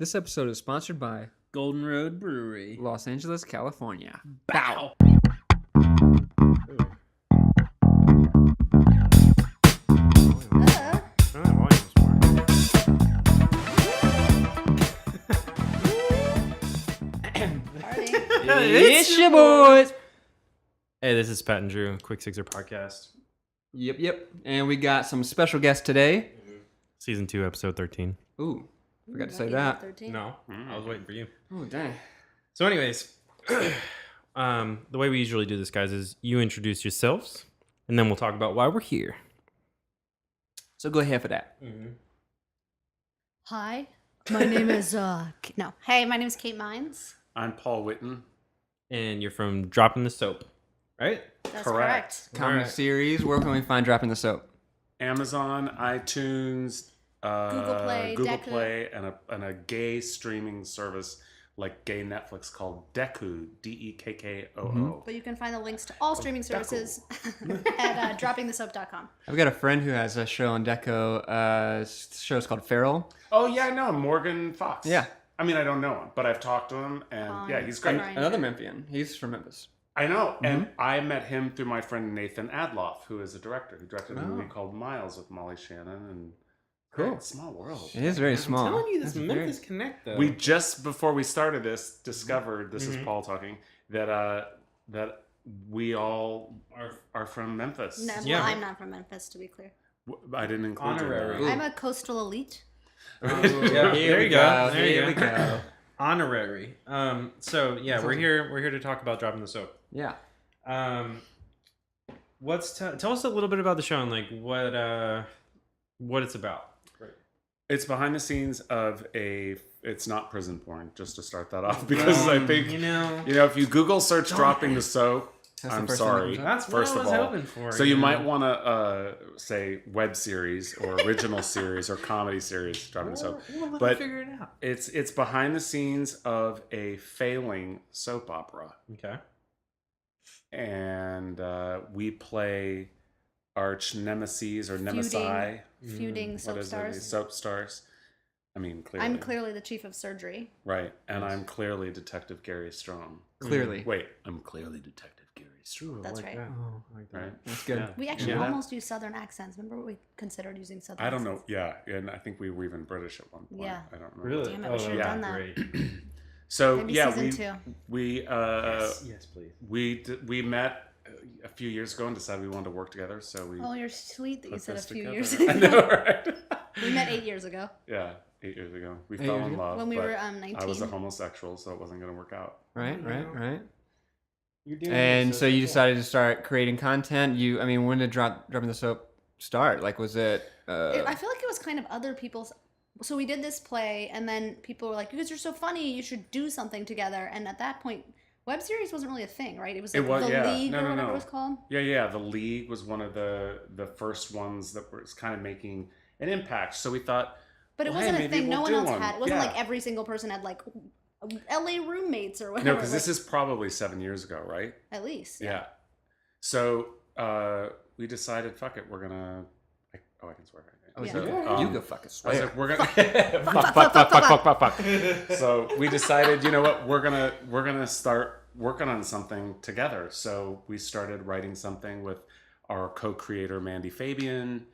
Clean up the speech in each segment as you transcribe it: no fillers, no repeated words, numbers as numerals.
This episode is sponsored by Golden Road Brewery. Los Angeles, California. Bow. It's your boys. Hey, this is Pat and Drew, Quick Sixer Podcast, Yep. And we got some special guests today. Season 2, Episode 13. Ooh, forgot to say that. 13. No, I was waiting for you. Oh, dang. So anyways, the way we usually do this, guys, is you introduce yourselves, and then we'll talk about why we're here. So go ahead for that. Hi, my name is Hey, my name is Kate Mines. I'm Paul Witten. And you're from Dropping the Soap, right? That's Correct. Comedy Alright. series. Where can we find Dropping the Soap? Amazon, iTunes, Google Play, Deku. Play, and a gay streaming service like gay Netflix called Deku, Dekkoo. But you can find the links to all streaming services at droppingthesoap.com. I've got a friend who has a show on Deco. Show's called Feral. Oh yeah, I know him, Morgan Fox. Yeah. I mean, I don't know him, but I've talked to him, and yeah, he's great. Right. Another Memphian. He's from Memphis. I know, and I met him through my friend Nathan Adloff, who is a director. He directed a Oh. movie called Miles with Molly Shannon, and Cool. Great, small world. It is very small. I'm telling you, this That's Memphis Connect, though. We just before we started this discovered this is Paul talking that we all are from Memphis. No, Yeah. well, I'm not from Memphis, to be clear. I didn't include Honorary. you. I'm a coastal elite. Yeah, Here there we you go. go. There Here you we go. go. Honorary. So yeah, we're here to talk about Dropping the Soap. Yeah. Tell us a little bit about the show and like what it's about. It's behind the scenes of it's not prison porn, just to start that off, because I think you know if you Google search dropping the soap, That's the I'm first sorry. thing that's First what of I was all. hoping for. So you might want to say web series or original series or comedy series, dropping the soap. But figure it out. It's behind the scenes of a failing soap opera. Okay. And we play arch nemesis or nemesi. Feuding soap What is it? stars. Soap stars. I mean, clearly. I'm clearly the chief of surgery. Right. And I'm clearly Detective Gary Strong. Clearly. Wait, I'm clearly Detective Gary Strong. That's right. Oh, I like that. Right? That's good. Yeah. We actually Yeah. almost use southern accents. Remember what we considered using southern I don't accents? know. Yeah. And I think we were even British at one point. Yeah. I don't know. Really? Damn it, we should've yeah. done that. Great. So, Maybe yeah, season 2. we Yes, please. we met a few years ago and decided we wanted to work together. So we Oh, you're sweet that you put said a this few together. years I ago. know, right? We met 8 years ago Yeah, 8 years ago. We 8 fell years in ago? love. when we but were 19. I was a homosexual, so it wasn't going to work out. Right. You're doing And it, so you cool. decided to start creating content. When did Dropping the Soap start? Like, was it? I feel like it was kind of other people's. So we did this play, and then people were like, "You guys are so funny. You should do something together." And at that point, web series wasn't really a thing, right? It was like the League or whatever it was called. Yeah. The League was one of the first ones that was kind of making an impact. So we thought, But it well, wasn't hey, a maybe thing. No we'll one do else one. had. It wasn't Yeah. like every single person had like LA roommates or whatever. No, because like, this is probably 7 years ago, right? at least. Yeah. So we decided, fuck it, we're gonna. I can swear. Right? Oh, Yeah. so you go fucking I was swear. like, we're gonna fuck. So we decided, you know what, we're gonna start working on something together. So we started writing something with our co-creator Mandy Fabian,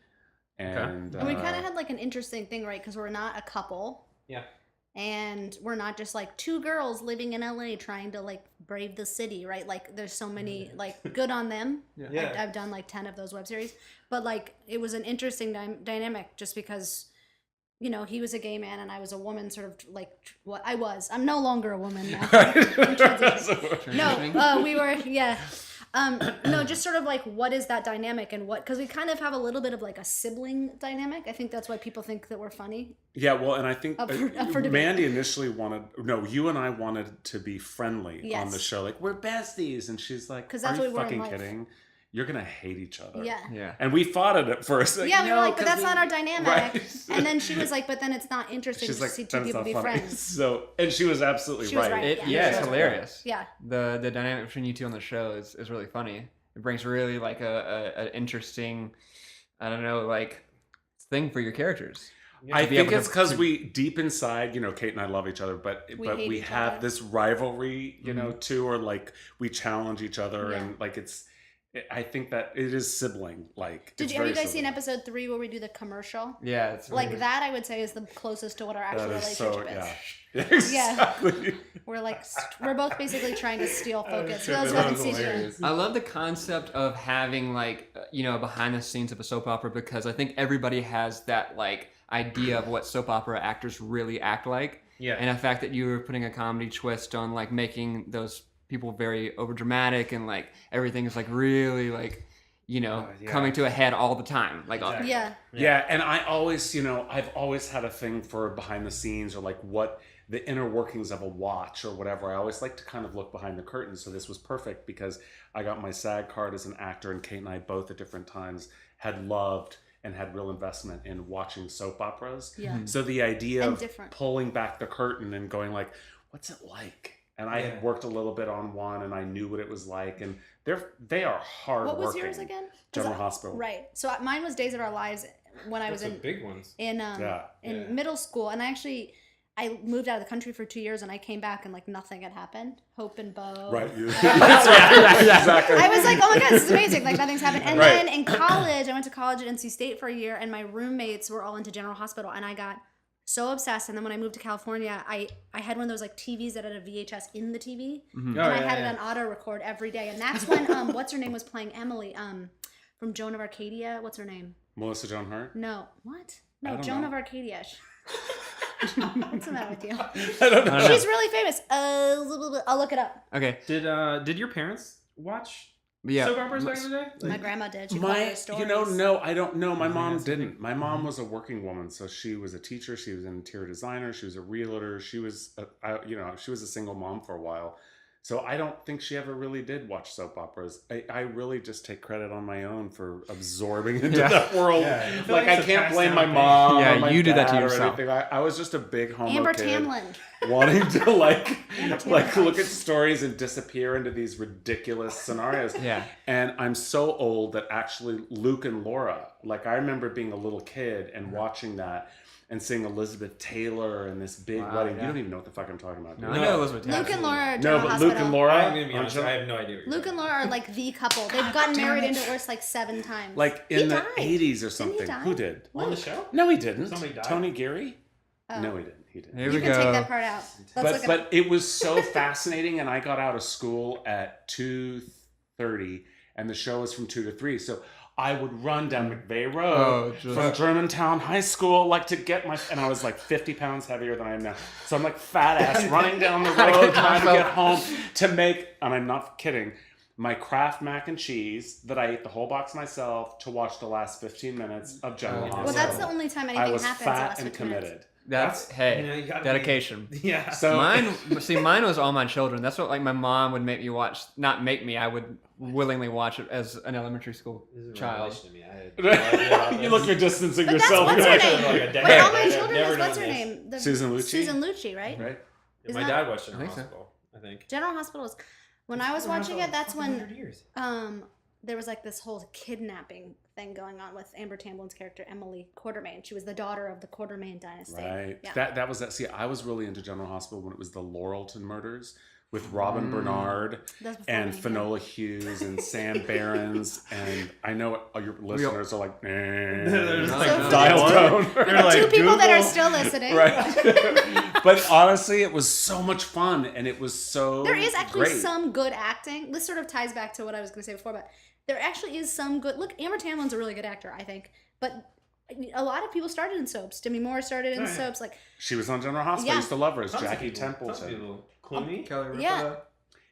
and And we kind of had like an interesting thing, right? Because we're not a couple. Yeah. And we're not just like two girls living in LA trying to like brave the city, right? Like there's so many, like good on them. Yeah. I've done like 10 of those web series, but like it was an interesting dynamic just because, he was a gay man and I was a woman, sort of like what I was. I'm no longer a woman now. I'm transitioning. No, we were, yeah. No, just sort of like what is that dynamic and because we kind of have a little bit of like a sibling dynamic. I think that's why people think that we're funny. Yeah, well, and I think Up for debate. Mandy initially you and I wanted to be friendly on Yes. the show. Like, we're besties. And she's like, 'Cause are that's you what we were in fucking life. kidding? You're going to hate each other. Yeah. Yeah. And we fought it at first. Like, Yeah, we were no, like, but 'cause that's we- not our dynamic. Right. And then she was like, but then it's not interesting She's to like, see two "Then it's people not be funny." friends. So, and she was absolutely She was right. right. Yeah, it's Yeah. hilarious. Yeah. The dynamic between you two on the show is really funny. It brings really like a interesting, I don't know, like thing for your characters. I be think able it's to- because to- we deep inside, Kate and I love each other, but hate we each have other. this rivalry, too, or like we challenge each other, Yeah. and like I think that it is sibling like. Have you guys seen episode 3 where we do the commercial? Yeah, it's Like that, I would say is the closest to what our actual That is so relationship is. exactly. We're both basically trying to steal focus. For those who That haven't was seen it. hilarious. I love the concept of having like behind the scenes of a soap opera, because I think everybody has that like idea of what soap opera actors really act like. Yeah. And the fact that you were putting a comedy twist on like making those people very overdramatic and like everything is like really like yeah. coming to a head all the time. Like Exactly. Yeah. Yeah, and I always, I've always had a thing for behind the scenes or like what the inner workings of a watch or whatever. I always like to kind of look behind the curtain. So this was perfect because I got my SAG card as an actor, and Kate and I both at different times had loved and had real investment in watching soap operas. Yeah. So the idea And of different. pulling back the curtain and going like, what's it like? And I had worked a little bit on one, and I knew what it was like, and they are hard What was working. yours again? 'Cause General Hospital. Right. So mine was Days of Our Lives when I was Those are in big ones. in middle school, and I moved out of the country for 2 years, and I came back and like nothing had happened. Hope and Bo. Right. Exactly. I was like, oh my god, this is amazing! Like nothing's happened. And Right. then in college, I went to college at NC State for a year, and my roommates were all into General Hospital, and I got so obsessed. And then when I moved to California, I had one of those like TVs that had a VHS in the TV, and I had it on auto record every day. And that's when what's her name was playing Emily from Joan of Arcadia. What's her name? Melissa Joan Hart? No, what? I No, don't Joan know. of Arcadia. What's the matter with you? I don't know. She's really famous. I'll look it up. okay, Did your parents watch yeah. soap operas back in the day? My grandma did. She told me the stories. No, I don't know. My mom that's didn't. My mom was a working woman, so she was a teacher. She was an interior designer. She was a realtor. She was, she was a single mom for a while. So I don't think she ever really did watch soap operas. I really just take credit on my own for absorbing into Yeah. that world. Yeah, I feel Like like I it's a can't passed blame down my thing. mom. Yeah, or my you did that to dad or yourself. anything. I was just a big homo Amber kid. Tamlin. Wanting to Amber Tamlin. look at stories and disappear into these ridiculous scenarios. Yeah. And I'm so old that actually Luke and Laura, like I remember being a little kid and watching that and seeing Elizabeth Taylor and this big Wow, wedding. yeah. You don't even know what the fuck I'm talking about. do No, you? I know Elizabeth Taylor. Luke and Laura are No, General but Hospital. Luke and Laura, I'm gonna be on honest. General- I have no idea. What you're Luke and talking Laura are like the couple. They've gotten married and divorced like 7 times. like He in the died. 80s or Didn't he something. die? Who did? about. On the show? No, he didn't. Somebody died? Tony Geary? Oh. No, he didn't. He didn't. Here You we can go. take that part out. Let's look But at it was so fascinating, and I got out of school at 2:30, and the show was from 2 to 3. So I would run down McVeigh Road Oh, just- from Germantown High School, like to get my, and I was like 50 pounds heavier than I am now. So I'm like fat ass running down the road trying to get home to make, and I'm not kidding, my Kraft mac and cheese that I ate the whole box myself to watch the last 15 minutes of General Oh, Well, Hospital. that's the only time I anything was happens. fat unless and we commit. committed. That's hey, Yeah, you gotta be- dedication. Yeah. So Mine was All My Children. That's what like my mom would make me watch. Not make me. I would willingly watch it as an elementary school This is a child. revelation to me. I had no idea about you this. look, you're distancing But that's yourself. what's her Like name. a Wait, decade. All My I've Children never is what's her known this. name? The- Susan Lucci? Susan Lucci, right? Right? Yeah, Isn't my that- dad watched General I think so. Hospital, I think. General Hospital is. When I was watching it, that's when 100 years. there was like this whole kidnapping thing going on with Amber Tamblin's character Emily Quartermain. She was the daughter of the Quartermain dynasty. Right. Yeah. That was that. See, I was really into General Hospital when it was the Laurelton murders with Robin Bernard That's before and me, yeah. Finola Hughes and Sam Behrens. And I know all your listeners are like, They're like, no. dial What? tone. They're The like, two people that are Google. still listening. Right. But honestly, it was so much fun and it was so There is actually great. some good acting. This sort of ties back to what I was going to say before, but there actually is some good. Look, Amber Tamlin's a really good actor, I think. But a lot of people started in soaps. Demi Moore started in Oh, yeah. soaps. Like, She was on General Hospital. Yeah. I used to love her as Tons of Jackie people. Tons of Templeton. people. Clooney? Kelly Ripa. Yeah.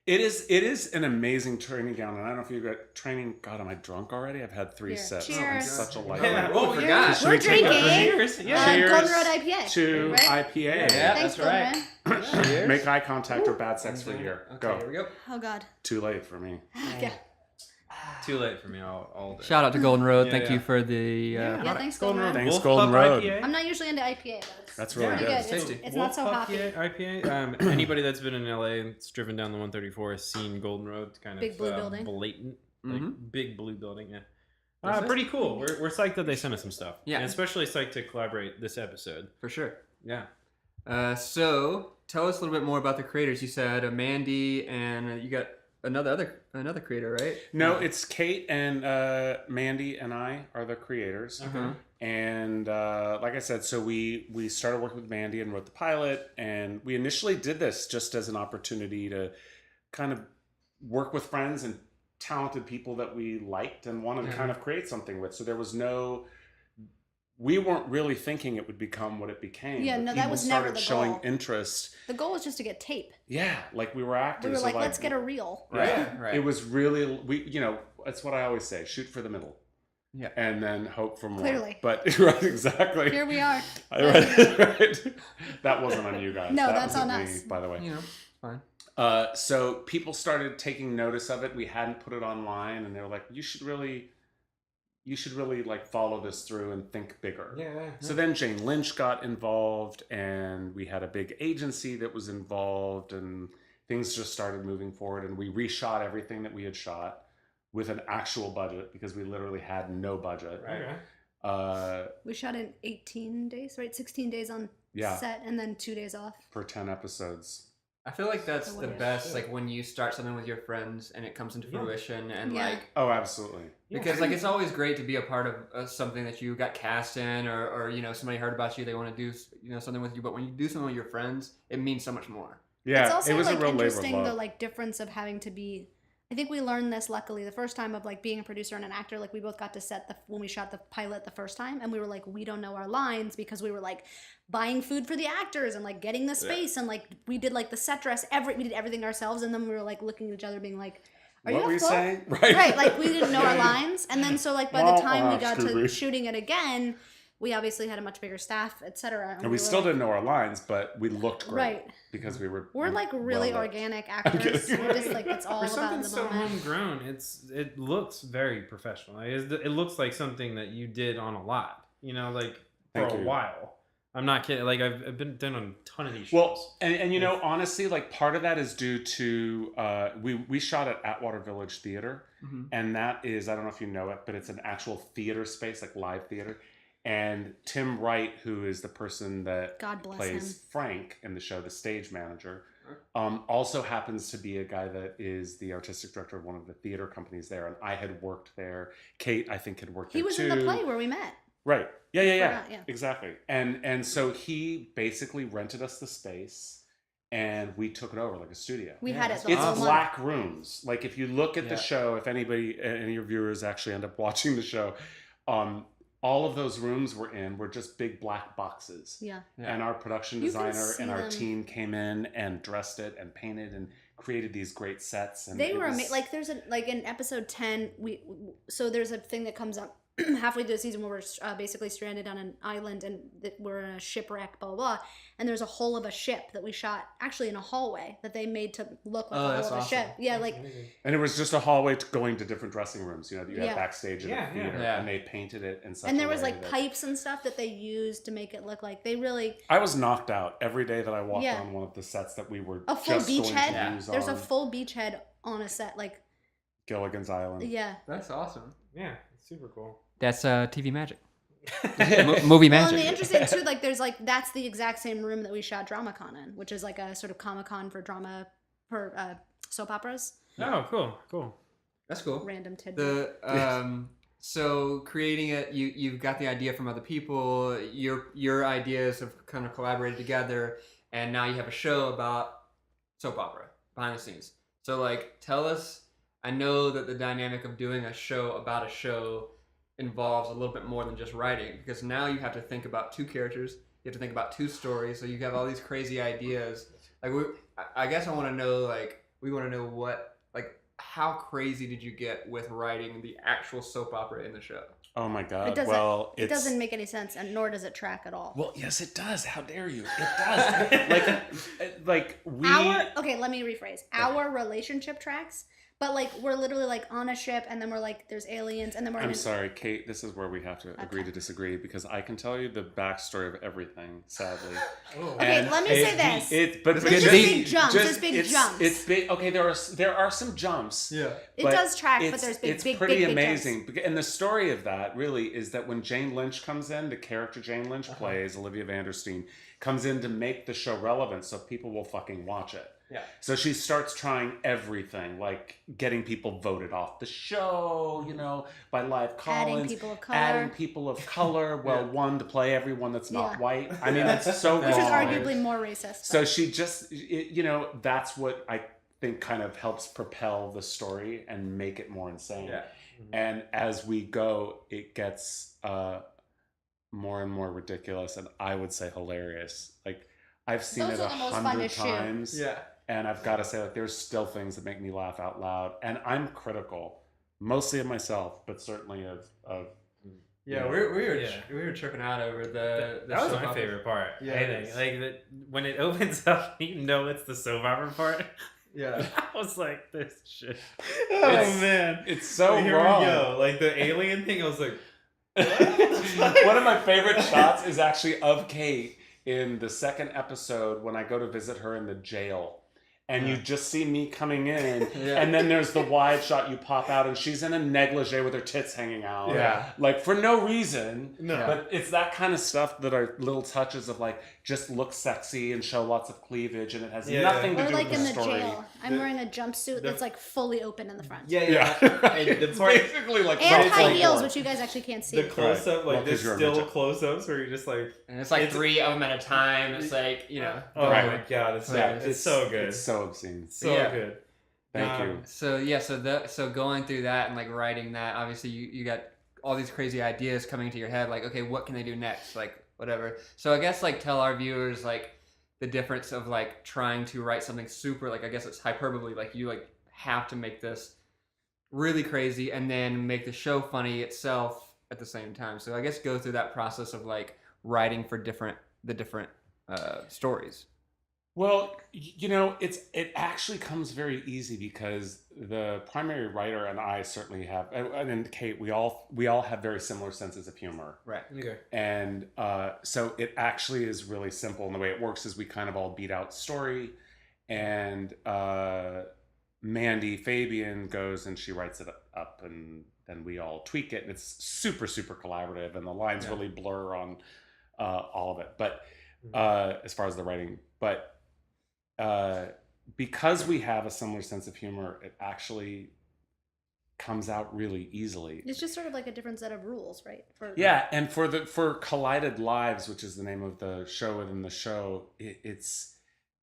It is an amazing training ground, and I don't know if you got training. God, am I drunk already? I've had 3 Here, sips. cheers. I'm such a light. Yeah. Oh, I We're- forgot. Should we're we take that drinking. Cheers. Yeah. Cheers Golden Road IPA. to right? IPA. Yeah, Thanks, that's right. Golden Road. Cheers. Make eye contact or bad sex for here. Okay, Go. here we go. Oh, God. Too late for me. Yeah. Too late for me all day. Shout out to Golden Road. Yeah, Thank yeah. you for the. Yeah, thanks, Golden Road. Thanks, Wolf Golden Pup Road. IPA. I'm not usually into IPA, but it's That's really pretty good. good. It's tasty. It's not so Wolf hoppy. Pup IPA. Anybody that's been in LA and it's driven down the 134 has seen Golden Road. It's kind of Big blue building. blatant, like Mhm. big blue building. Yeah. Pretty cool. We're psyched that they sent us some stuff. Yeah. And especially psyched to collaborate this episode. For sure. Yeah. So tell us a little bit more about the creators. You said Mandy, and you got another creator, right? No, it's Kate and Mandy and I are the creators. And like I said, so we started working with Mandy and wrote the pilot, and we initially did this just as an opportunity to kind of work with friends and talented people that we liked and wanted to kind of create something with. So there was we weren't really thinking it would become what it became. Yeah, but no, that people was never started the showing goal. interest. The goal was just to get tape. Yeah, like we were actors. We were so like, let's get a reel. Right. Yeah, right. It was really that's what I always say: shoot for the middle. Yeah. And then hope for more. Clearly. But right, exactly. Here we are. Right. That wasn't on you guys. No, That that's was on me, us. by the way. Fine. So people started taking notice of it. We hadn't put it online, and they were like, "You should really like follow this through and think bigger." Yeah. So then Jane Lynch got involved, and we had a big agency that was involved, and things just started moving forward. And we reshot everything that we had shot with an actual budget because we literally had no budget. Okay. We shot in 18 days, right? 16 days on Yeah. set and then 2 days off. For 10 episodes. I feel like that's So the what best, like when you start something with your friends and it comes into fruition, and Yeah. like Oh, absolutely. because like it's always great to be a part of something that you got cast in, or somebody heard about you, they want to do something with you. But when you do something with your friends, it means so much more. Yeah, It's also it was like a real labor of interesting love. the like difference of having to be. I think we learned this luckily the first time of like being a producer and an actor. Like we both got to set when we shot the pilot the first time, and we were like, we don't know our lines because we were like buying food for the actors and like getting the space and like we did like the set dress. We did everything ourselves, and then we were like looking at each other, being like, "Are What you were a you cook?" saying? Right. Right, like we didn't know our lines, and then so like by the time we got to Scooby. shooting it again, we obviously had a much bigger staff, etc. And we still didn't know our lines, but we looked great. Right. Because we were We're like really well-lit. organic actors. We're just like it's all For about something the so moment. homegrown, it looks very professional. It looks like something that you did on a lot. Like for Thank a you. while. I'm not kidding. Like I've been done on a ton of these shows. Well, and honestly, like part of that is due to we shot at Atwater Village Theater, and that is, I don't know if you know it, but it's an actual theater space, like live theater. And Tim Wright, who is the person that God bless plays him. Frank in the show, the stage manager, also happens to be a guy that is the artistic director of one of the theater companies there. And I had worked there. Kate, I think, had worked there too. He was in the play where we met. Right. Yeah. Forgot, yeah. Exactly. And so he basically rented us the space, and we took it over like a studio. We had it the It's whole month. black rooms. Like if you look at the Yeah. show, if any of your viewers actually end up watching the show, all of those rooms were just big black boxes. Yeah. And our production You can designer see and our them. team came in and dressed it and painted and created these great sets. And They it were was- amazing. Like there's in episode 10, so there's a thing that comes up halfway through the season where we're basically stranded on an island and we're in a shipwreck, blah, blah, blah. And there's a hull of a ship that we shot actually in a hallway that they made to look like Oh, a hull that's of a awesome. ship. Yeah, like And it was just a hallway going to different dressing rooms, that you Yeah. had backstage in Yeah, the theater, yeah. and they painted it in such and there a was way like that- pipes and stuff that they used to make it look like they really I was knocked out every day that I walked Yeah. on one of the sets that we were a full just beach going head. to use There's a on full beach head on a set. Like Gilligan's Island. yeah. That's awesome. Yeah, it's super cool. That's TV magic. Movie Well, magic. and the interesting too, like there's like that's the exact same room that we shot DramaCon in, which is like a sort of Comic-Con for drama for soap operas. Oh, cool. That's cool. Random tidbit. The so creating it, you've got the idea from other people. Your ideas have kind of collaborated together, and now you have a show about soap opera behind the scenes. So like, tell us. I know that the dynamic of doing a show about a show involves a little bit more than just writing, because now you have to think about two characters. You have to think about two stories. So you have all these crazy ideas. Like I guess I want to know. Like we want to know what like. How crazy did you get with writing the actual soap opera in the show? Oh my God. It doesn't. Well, it doesn't make any sense, and nor does it track at all. Well, yes, it does. How dare you? It does. like we. Okay, let me rephrase. Our relationship tracks, But like we're literally like on a ship, and then we're like there's aliens, and then we're in I'm an- sorry, Kate. This is where we have to agree to disagree because I can tell you the backstory of everything. Sadly. Okay, let me say this. But There's just big jumps. There's big jumps. It's big. Okay, there are some jumps. Yeah. It does track, but there's it's big pretty jumps. amazing. And the story of that really is that when Jane Lynch comes in, the character Jane Lynch plays, Olivia Vanderstein, comes in to make the show relevant so people will fucking watch it. Yeah. So she starts trying everything, like getting people voted off the show, by live call-ins. Adding people of color. Well, one, to play everyone that's not white. I mean, that's so wrong. Which is arguably more racist. So she just, that's what I think kind of helps propel the story and make it more insane. Yeah. And as we go, it gets more and more ridiculous, and I would say hilarious. Like, I've seen Those it are the most fun 100 to shoot. times. Yeah. And I've got to say, like, there's still things that make me laugh out loud. And I'm critical, mostly of myself, but certainly of Yeah, we were tripping out over the That was soap my opera. favorite part. Yeah, I think. Like when it opens up, it's the soap opera part. Yeah. I was like, this shit. It's- man, it's so here wrong. we go. Like the alien thing. I was like, One of my favorite shots is actually of Kate in the second episode when I go to visit her in the jail. And you just see me coming in, and then there's the wide shot. You pop out, and she's in a negligee with her tits hanging out. Yeah. Like, for no reason. No. But it's that kind of stuff that are little touches of, like, just look sexy and show lots of cleavage, and it has nothing to Or do like with in the the story. jail. I'm wearing a jumpsuit that's like fully open in the front. Yeah. It's basically like And Ralph high Lauren. heels, which you guys actually can't see. the close up, Well, like 'cause there's you're a still midget. close ups where you're just like, And it's like It's- 3 of them at a time. It's like, oh Right. my god, it's Yeah, it's so good, It's so obscene. so Yeah. good. Thank you. So going through that and like writing that, obviously you got all these crazy ideas coming into your head, like, okay, what can they do next? Like, whatever. So I guess like tell our viewers like the difference of like trying to write something super, like, I guess it's hyperbole, like you like have to make this really crazy and then make the show funny itself at the same time. So I guess go through that process of like writing for the different stories. Well, it actually comes very easy because the primary writer and I certainly have, and Kate, we all have very similar senses of humor. Right. Okay. And so it actually is really simple. And the way it works is we kind of all beat out story, and Mandy Fabian goes and she writes it up, and then we all tweak it. And it's super, super collaborative, and the lines really blur on all of it. But as far as the writing, but because we have a similar sense of humor, it actually comes out really easily. It's just sort of like a different set of rules, right? And for Collided Lives, which is the name of the show within the show, it's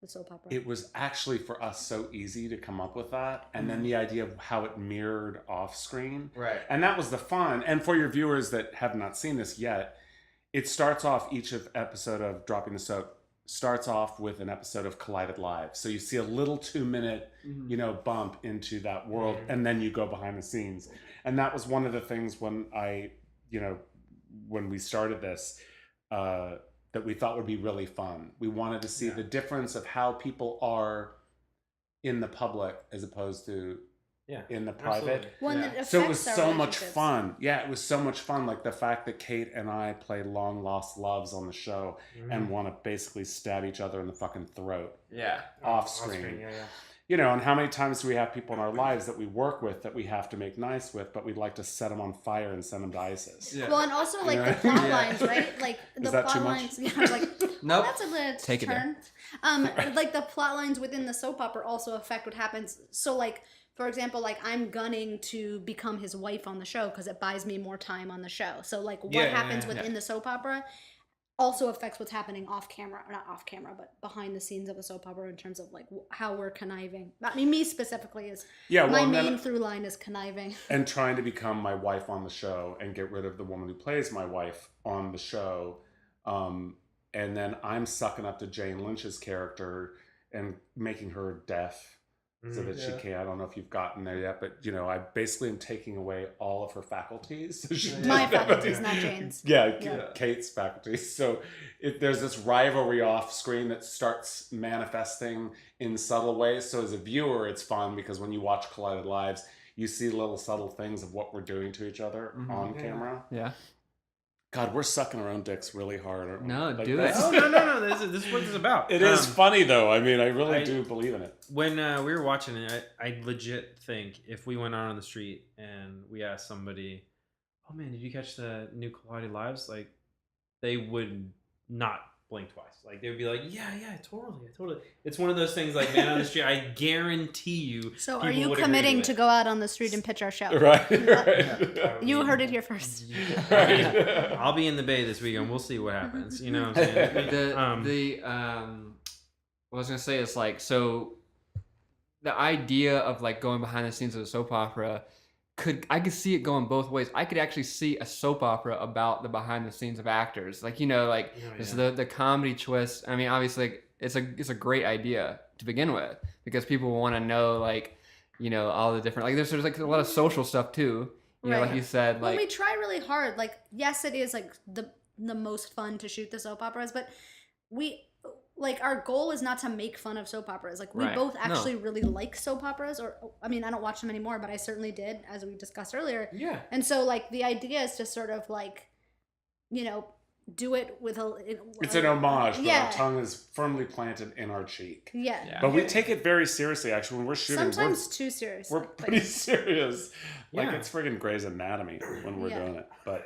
The soap opera. it was actually for us so easy to come up with that, and then the idea of how it mirrored off screen, Right. and that was the fun. And for your viewers that have not seen this yet, it starts off each episode of Dropping the Soap starts off with an episode of Collided Lives. So you see a little 2-minute, bump into that world, and then you go behind the scenes. And that was one of the things when when we started this, that we thought would be really fun. We wanted to see the difference of how people are in the public as opposed to in the private. One that affects So it was our so much relationships. fun. Yeah, it was so much fun. Like the fact that Kate and I play long lost loves on the show and want to basically stab each other in the fucking throat Yeah. off screen. Yeah. And how many times do we have people in our lives that we work with that we have to make nice with, but we'd like to set them on fire and send them to ISIS? Yeah. Well, and also like the plot lines, right? Like the that plot too much? lines. Yeah, I was like, Nope. that's a little Take it turn. Like the plot lines within the soap opera also affect what happens. So like, for example, like I'm gunning to become his wife on the show because it buys me more time on the show. So like what happens within the soap opera also affects what's happening off camera, or not off camera, but behind the scenes of the soap opera in terms of like how we're conniving. I mean, me specifically is my main through line is conniving. And trying to become my wife on the show and get rid of the woman who plays my wife on the show. And then I'm sucking up to Jane Lynch's character and making her deaf Zavitchiki. I don't know if you've gotten there yet, but I basically am taking away all of her faculties. My faculties, not Jane's. Yeah, Kate's faculties. So there's this rivalry off screen that starts manifesting in subtle ways. So as a viewer, it's fun because when you watch Collided Lives, you see little subtle things of what we're doing to each other on camera. Yeah. God, we're sucking our own dicks really hard. Aren't we? No, Like, do it. Oh, no. This is what it's about. It is funny though. I mean, I really do believe in it. When we were watching it, I legit think if we went out on the street and we asked somebody, "Oh man, did you catch the new Collided Lives?" Like, they would not blink twice. Like, they would be like, "Yeah, totally." It's one of those things like, man on the street. I guarantee you. So are people you would agree committing with to it. go out on the street and pitch our show? Right. You heard it here first. Right. I'll be in the Bay this weekend. We'll see what happens. You know what I'm saying? What I was gonna say is like, so the idea of like going behind the scenes of a soap opera I could see it going both ways. I could actually see a soap opera about the behind the scenes of actors, like it's the comedy twist. I mean, obviously, it's a great idea to begin with because people want to know all the different there's like a lot of social stuff too. You know, like you said, we try really hard. Like, yes, it is like the most fun to shoot the soap operas, but our goal is not to make fun of soap operas. Like, we both actually really like soap operas, or, I mean, I don't watch them anymore, but I certainly did, as we discussed earlier. Yeah. And so, the idea is to sort of, do it with it's an homage, but our tongue is firmly planted in our cheek. Yeah. But we take it very seriously, actually, when we're shooting. Sometimes too serious. We're pretty serious. Yeah. Like, it's friggin' Grey's Anatomy when we're doing it. But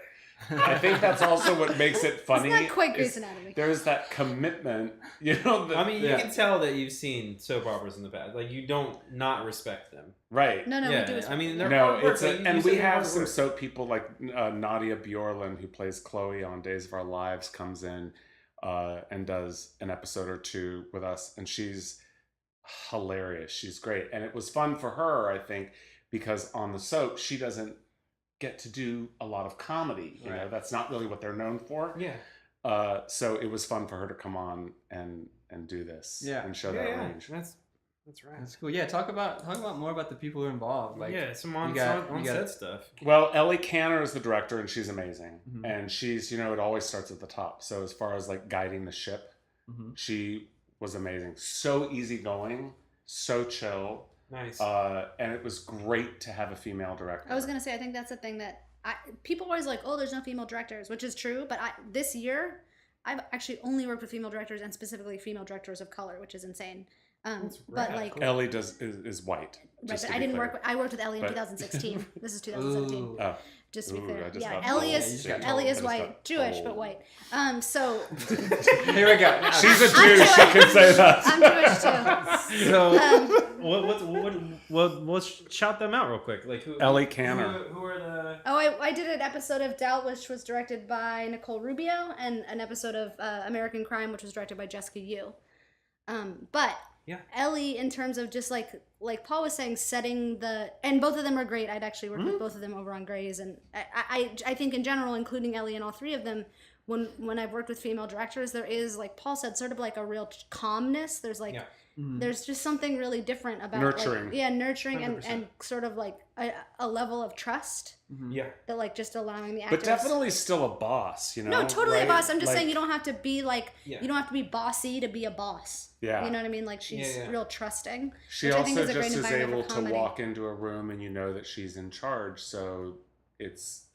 I think that's also what makes it funny. It's not quite Grey's Anatomy. There's that commitment, I mean, you can tell that you've seen soap operas in the past. Like, you don't not respect them. Right. No, yeah. we do. I mean, they're no, hard work, it's like, and you we said they're have hard some work. soap people like Nadia Bjorlin, who plays Chloe on Days of Our Lives, comes in and does an episode or two with us, and she's hilarious. She's great, and it was fun for her, I think, because on the soap she doesn't get to do a lot of comedy. You know, that's not really what they're known for. Yeah. So it was fun for her to come on and do this. Yeah. And show that range. That's right. That's cool. Yeah, talk about more about the people who are involved. Some you on-set stuff. Well, Ellie Canner is the director, and she's amazing. Mm-hmm. And she's, it always starts at the top. So as far as guiding the ship, she was amazing. So easygoing, so chill. Nice. And it was great to have a female director. I was going to say, I think that's the thing that people always like, oh, there's no female directors, which is true. But this year, I've actually only worked with female directors, and specifically female directors of color, which is insane. But Ellie is white. Right, but I worked with Ellie in 2016. This is 2017. Ooh. Oh. Just to be clear. I just got Ellie old. is white, Jewish, but white. So Here we go. She's a Jew. She can say that. I'm Jewish too. So let's shout them out real quick. Like Ellie Canner. Who are the? Oh, I did an episode of Doubt, which was directed by Nicole Rubio, and an episode of American Crime, which was directed by Jessica Yu. But yeah. Ellie, in terms of just like Paul was saying, setting and both of them are great. I'd actually worked with both of them over on Grey's, and I think in general, including Ellie and all three of them, when I've worked with female directors, there is, like Paul said, sort of like a real calmness. There's there's just something really different about Nurturing. Nurturing and sort of like a level of trust. Yeah. That just allowing the actors. But definitely still a boss, No, totally right? a boss. I'm just saying you don't have to be you don't have to be bossy to be a boss. Yeah. You know what I mean? Like, she's real trusting. She which I think also is a great just is environment able for to comedy. walk into a room and you know that she's in charge, so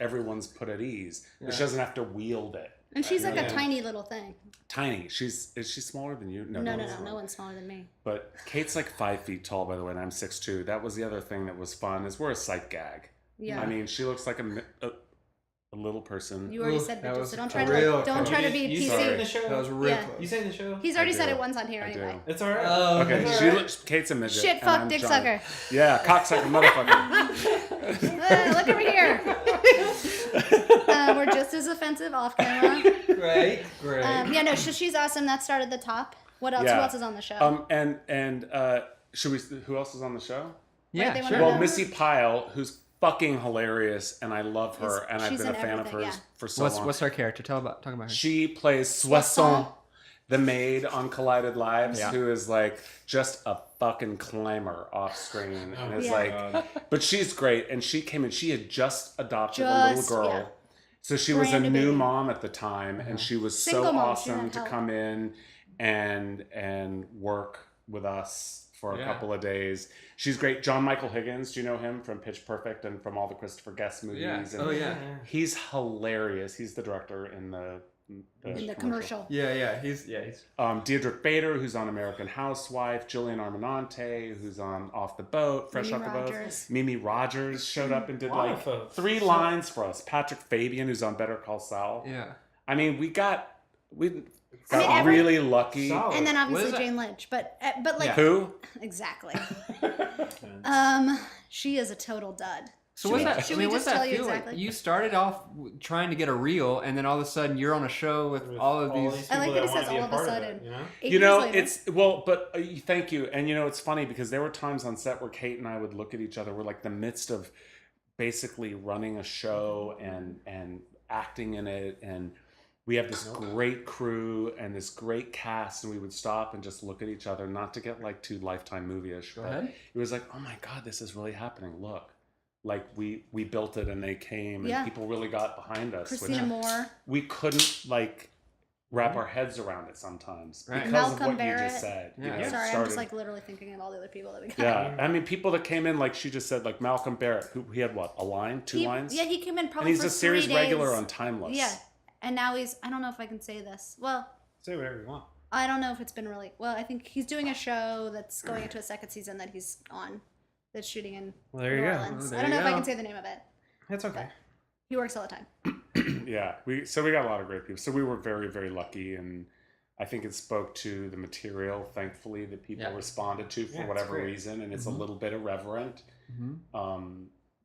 everyone's put at ease. But she doesn't have to wield it. And she's like a tiny little thing. Tiny. Is she smaller than you? No one's smaller than me. But Kate's like 5 feet tall, by the way, and I'm 6'2". That was the other thing that was fun, is we're a sight gag. Yeah. I mean, she looks like a little person. You already said bitches, so don't try to be You PC. say in the show. That was real Yeah. close. You say in the show. He's already I said do. it once on here I anyway. do. It's all right. Oh, Okay, that's Kate's a midget. Shit, and fuck, I'm dick Johnny. sucker. Yeah, cocksucker, motherfucker. Look over here. We're just as offensive off camera. Great. She's awesome. That started the top. What else? Yeah. Who else is on the show? Should we? Who else is on the show? Yeah, they sure. wanna Well, know. Missy Pyle, who's fucking hilarious, and I love her, and I've she's been a in fan of everything, hers yeah. for so long. What's her character? Talk about her. She plays Soissons, the maid on Collided Lives, Yeah. who is like just a fucking climber off screen, and it's Yeah. like, but she's great. And she came in. She had just adopted a little girl, yeah. so she was a Brand new new baby. mom at the time, and she was Single so mom, she awesome didn't to help. come in and work with us for a Yeah. couple of days. She's great. John Michael Higgins, do you know him from Pitch Perfect and from all the Christopher Guest movies? Yeah. And Oh yeah. he's hilarious. He's the director in the In the commercial. Yeah. He's Deirdre Bader, who's on American Housewife, Jillian Armanante, who's on Off the Boat, Fresh Mimi Off the Boat. Rogers. Mimi Rogers showed up and did Lot like of folks. 3 lines for us. Patrick Fabian, who's on Better Call Saul. yeah. I mean, we got mean, really lucky. Solid. And then What obviously is that? Jane Lynch, but like Yeah. Who? exactly. She is a total dud. So what's that? should I mean, we what's just that tell you feel exactly? like? You started off trying to get a reel, and then all of a sudden you're on a show with all of these. I like people that it wanna says be all of a part sudden. it, you know? 8 You years know, later. it's well, but thank you. And you know, it's funny because there were times on set where Kate and I would look at each other. We're like the midst of basically running a show and acting in it, and we have this great crew and this great cast, and we would stop and just look at each other, not to get like too Lifetime movie-ish. Go but ahead. It was like, oh my god, this is really happening. Look, like we built it, and they came, and Yeah. people really got behind us. Christina Moore. We couldn't like wrap our heads around it sometimes Right. because Malcolm of what Barrett. you just said. Yeah. You know, Yeah. it Sorry, I'm started- just like literally thinking of all the other people that we got. yeah, I mean, people that came in, like she just said, like Malcolm Barrett, who he had what, a line, 2 lines? Yeah, he came in and probably he's for a series 3 days. regular on Timeless. Yeah, and now he's. I don't know if I can say this. Well, Say whatever you want. I don't know if it's been really. Well, I think he's doing a show that's going into a second season that he's on. That's shooting in Well, there you New go. Orleans. Oh, there I don't know you if I go. can say the name of it. That's okay. He works all the time. Yeah, we got a lot of great people. So we were very, very lucky, and I think it spoke to the material, thankfully, that people Yeah. responded to for Yeah, it's whatever great. reason, and it's Mhm. a little bit irreverent.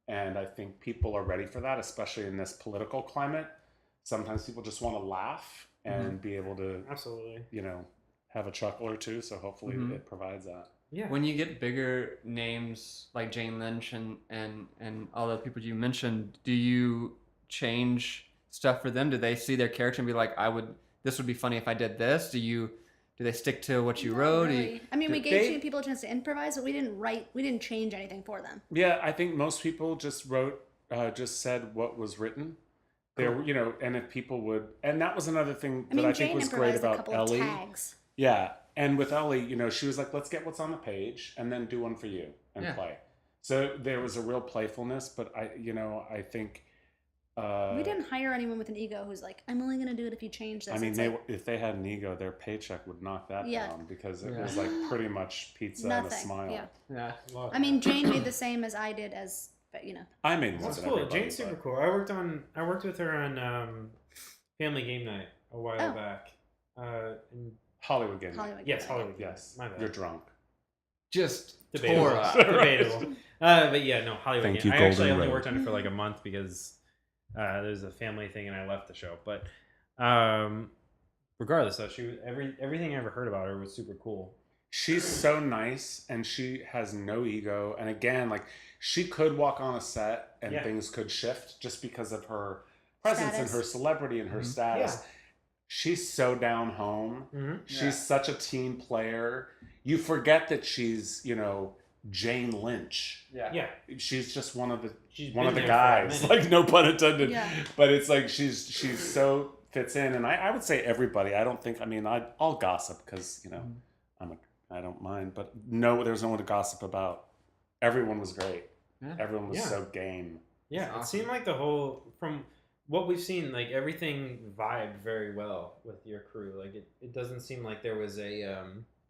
And I think people are ready for that, especially in this political climate. Sometimes people just want to laugh and be able to, Absolutely. you know, have a chuckle or two. So hopefully Mhm. it provides that. Yeah. When you get bigger names like Jane Lynch and all the people you mentioned, do you change stuff for them? Do they see their character and be like, this would be funny if I did this? Do they stick to what you Not wrote? Do you- really. I mean, we Did gave they- people a chance to improvise, but we didn't change anything for them. Yeah, I think most people just just said what was written. There, you know, and if people would, and that was another thing I that mean, I Jane think was great improvised a about couple Ellie. of tags. Yeah, and with Ellie, you know, she was like, "Let's get what's on the page and then do one for you and Yeah. play." So there was a real playfulness, but I think. We didn't hire anyone with an ego who's like, I'm only going to do it if you change this. I mean, It's they like, if they had an ego, their paycheck would knock that Yeah. down because it Yeah. was like pretty much pizza and a nothing. smile. Yeah. Yeah. I mean, Jane made the same as I did as, you know. I made more That's than cool. everybody. Jane's super but- cool. I worked with her on Family Game Night a while Oh. back. And Hollywood game. Hollywood. yes, Game. Hollywood. Yes, My bad. you're drunk. Just Debatable. tore up. Debatable. But yeah, no, Hollywood. Thank Game. you, I actually Golden only Road. worked on it for like a month because there's a family thing and I left the show. But regardless, though, she was everything I ever heard about her was super cool. She's so nice and she has no ego. And again, like she could walk on a set and Yeah. things could shift just because of her presence and Status. her celebrity and her Mhm. status. Yeah. She's so down home. Mm-hmm. She's Yeah. such a team player. You forget that she's, you know, Jane Lynch. Yeah. Yeah. She's just one of the She's one of been the there for a guys. minute. Like no pun intended. Yeah. But it's like she's so fits in, and I would say everybody. I don't think. I mean, I'll gossip because you know I don't mind, but no, there's no one to gossip about. Everyone was great. Yeah. Everyone was Yeah. so game. Yeah, That's it seemed awesome. like the whole from what we've seen, like everything vibed very well with your crew. Like it doesn't seem like there was a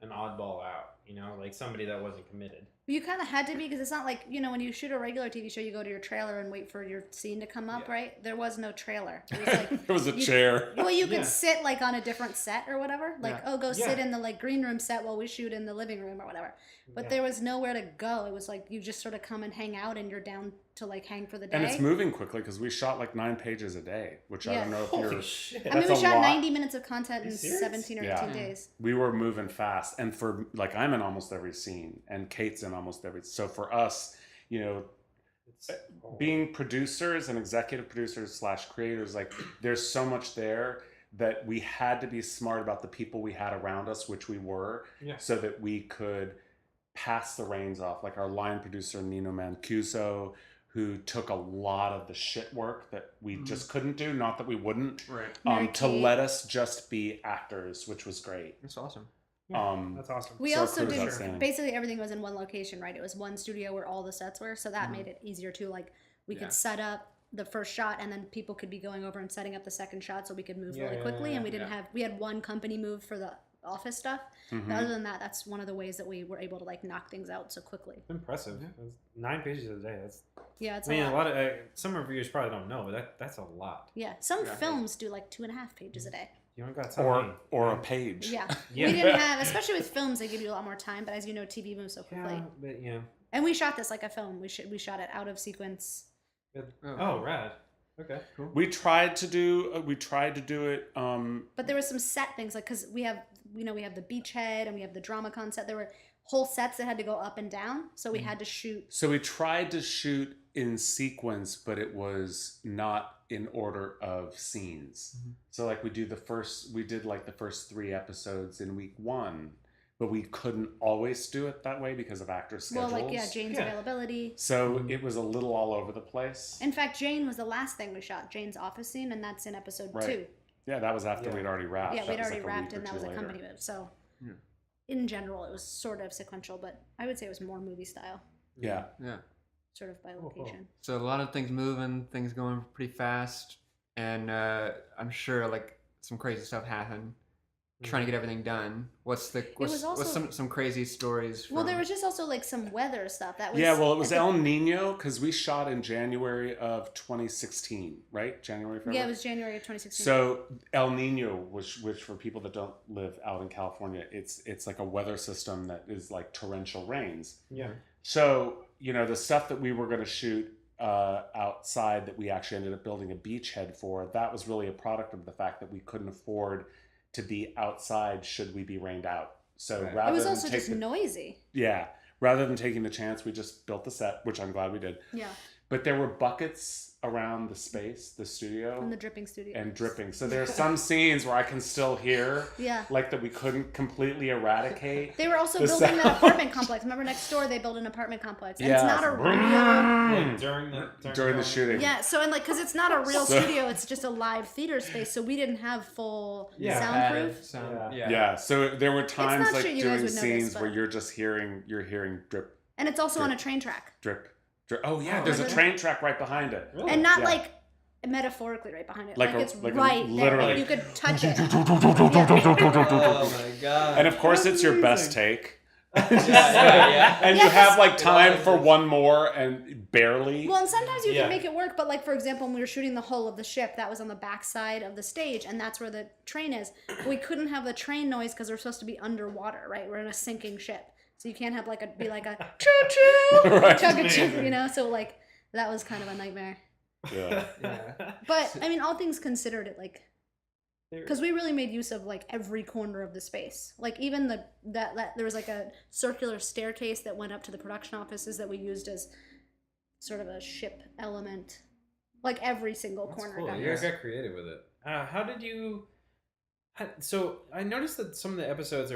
an oddball out, you know, like somebody that wasn't committed. You kind of had to be because it's not like, you know, when you shoot a regular TV show, you go to your trailer and wait for your scene to come up, Yeah. right? There was no trailer. It was like, There was a you- chair. well, you could Yeah. sit like on a different set or whatever. Like, Yeah. oh, go Yeah. sit in the like green room set while we shoot in the living room or whatever. But Yeah. there was nowhere to go. It was like you just sort of come and hang out and you're down to like hang for the day. And it's moving quickly because we shot like 9 pages a day, which I Yeah. don't know if Holy you're. shit! I mean, we that's a shot lot. 90 minutes of content Are in you serious? 17 or Yeah. 18 days. We were moving fast, and for like I'm in almost every scene, and Kate's in almost every. So for us, you know, It's being producers and executive producers / creators, like there's so much there that we had to be smart about the people we had around us, which we were, Yeah. so that we could pass the reins off. Like our line producer, Nino Mancuso, who took a lot of the shit work that we just couldn't do, not that we wouldn't, Right. Mary to Kate. let us just be actors, which was great. That's awesome. That's awesome. We So also crew was did outstanding. basically everything was in one location, right? It was one studio where all the sets were, so that made it easier too. Like we Yeah. could set up the first shot, and then people could be going over and setting up the second shot, so we could move Yeah, really yeah, quickly. yeah, And we had one company move for the office stuff. Mhm. But other than that, that's one of the ways that we were able to like knock things out so quickly. Impressive. That's 9 pages a day. That's Yeah, it's I mean, a a lot. lot of some reviewers probably don't know, but that's a lot. Yeah, some Yeah. films do like 2.5 pages a day. You only got something. Or a page. Yeah. Yeah. We didn't have, especially with films, they give you a lot more time. But as you know, TV moves so quickly. Yeah, but yeah. And we shot this like a film. We shot it out of sequence. Good. Oh. Oh, rad. Okay. We tried to do it. But there were some set things, like because we have the beachhead and we have the drama set. There were whole sets that had to go up and down, so we had to shoot. So we tried to shoot in sequence, but it was not in order of scenes. So like we did like the first 3 episodes in week 1, but we couldn't always do it that way because of actor schedules. Well, like Jane's Yeah. availability. So it was a little all over the place. In fact, Jane was the last thing we shot. Jane's office scene, and that's in episode Right. 2. Yeah, that was after Yeah. we'd already wrapped. Yeah, That we'd was already like a wrapped, week or and that two was a later. company move. So, Yeah. in general, it was sort of sequential, but I would say it was more movie style, Yeah. Yeah. sort of by Cool, cool. location. So a lot of things moving, things going pretty fast, and I'm sure like some crazy stuff happened. Trying to get everything done. What's was also- some crazy stories? Well, from- there was just also like some weather stuff that was. Yeah, well, it was at the- El Nino because we shot in January of 2016, right? January, February? Yeah, it was January of 2016. So El Nino, which for people that don't live out in California, it's like a weather system that is like torrential rains. Yeah. So, the stuff that we were going to shoot outside that we actually ended up building a beachhead for, that was really a product of the fact that we couldn't afford to be outside should we be rained out. So Right. rather it was than also take just the, noisy. yeah, rather than taking the chance, we just built the set, which I'm glad we did. Yeah, But there were buckets around the space, the studio, from the dripping studio. and dripping. So there are some scenes where I can still hear, Yeah. like that we couldn't completely eradicate. They were also the building that sound. apartment complex. Remember next door they built an apartment complex. And Yeah. it's not a real Like during During the shooting. Yeah, so and like cuz it's not a real So- studio, it's just a live theater space, so we didn't have full Yeah. soundproof. Sound, Yeah. Yeah, so there were times not like shit you guys doing would notice, scenes where but- you're hearing drip, And it's also on a train track. drip, drip. Oh yeah, Oh, there's a really? train track right behind it. Really? And not Yeah. like metaphorically right behind it. Like Like, a- it's like a- right there. literally. Like you could touch it. Oh my god. And of course, it's your best take. yeah. And Yeah, you have 'cause- like time for one more and barely. Well, and sometimes you Yeah. can make it work, but like for example, when we were shooting the hull of the ship, that was on the back side of the stage, and that's where the train is. But we couldn't have the train noise because we're supposed to be underwater, right? We're in a sinking ship, so you can't have be like a choo choo, Right. chug a choo, Amazing. So like that was kind of a nightmare. Yeah. Yeah. But I mean, all things considered, it like because we really made use of like every corner of the space, like even that there was like a circular staircase that went up to the production offices that we used as sort of a ship element, like every single That's corner cool. got You guys used. got creative with it. How did you? So I noticed that some of the episodes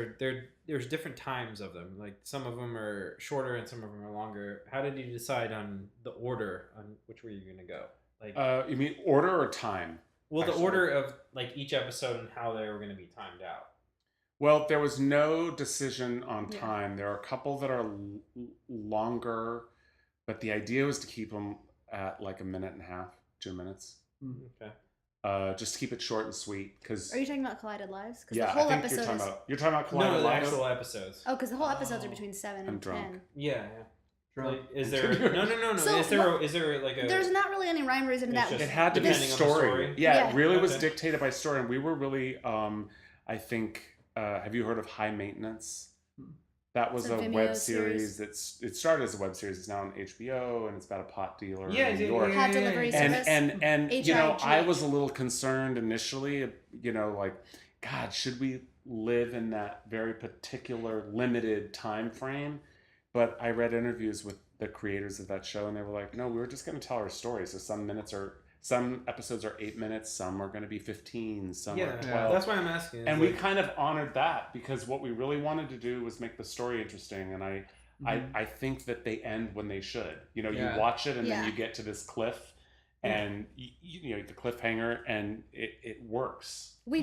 there's different times of them. Like some of them are shorter and some of them are longer. How did you decide on the order on which way you're gonna go? Like, You mean order or time? well, the actually. order of like each episode and how they were gonna be timed out. Well, there was no decision on Yeah. time. There are a couple that are longer, but the idea was to keep them at like a minute and a half, 2 minutes. Okay. Just to keep it short and sweet. Because Are you talking about Collided Lives? Because yeah, the whole I think episode you're talking about Collided No, the Lives? actual episodes. oh, because the whole episodes are Oh. between 7 I'm and drunk. 10. Yeah. Drunk. Like, is there no? So is there like a? There's not really any rhyme or reason to It's that. just It had to be depending on the story. story? Yeah, Yeah. it really was Okay. dictated by story. And we were really, I think, have you heard of High Maintenance? That was It's a a Vimeo web series. series. It started as a web series. It's now on HBO, and it's about a pot dealer Yeah, in New York. Hot delivery And service. and you know, HIG. I was a little concerned initially. You know, like, God, should we live in that very particular limited time frame? But I read interviews with the creators of that show, and they were like, "No, we were just going to tell our story. So some minutes are some episodes are 8 minutes, some are going to be 15, some Yeah, are 12. that's why I'm asking. And we kind of honored that because what we really wanted to do was make the story interesting. And I think that they end when they should. You know, Yeah. you watch it and Yeah. then you get to this cliff, and you know the cliffhanger, and it works. We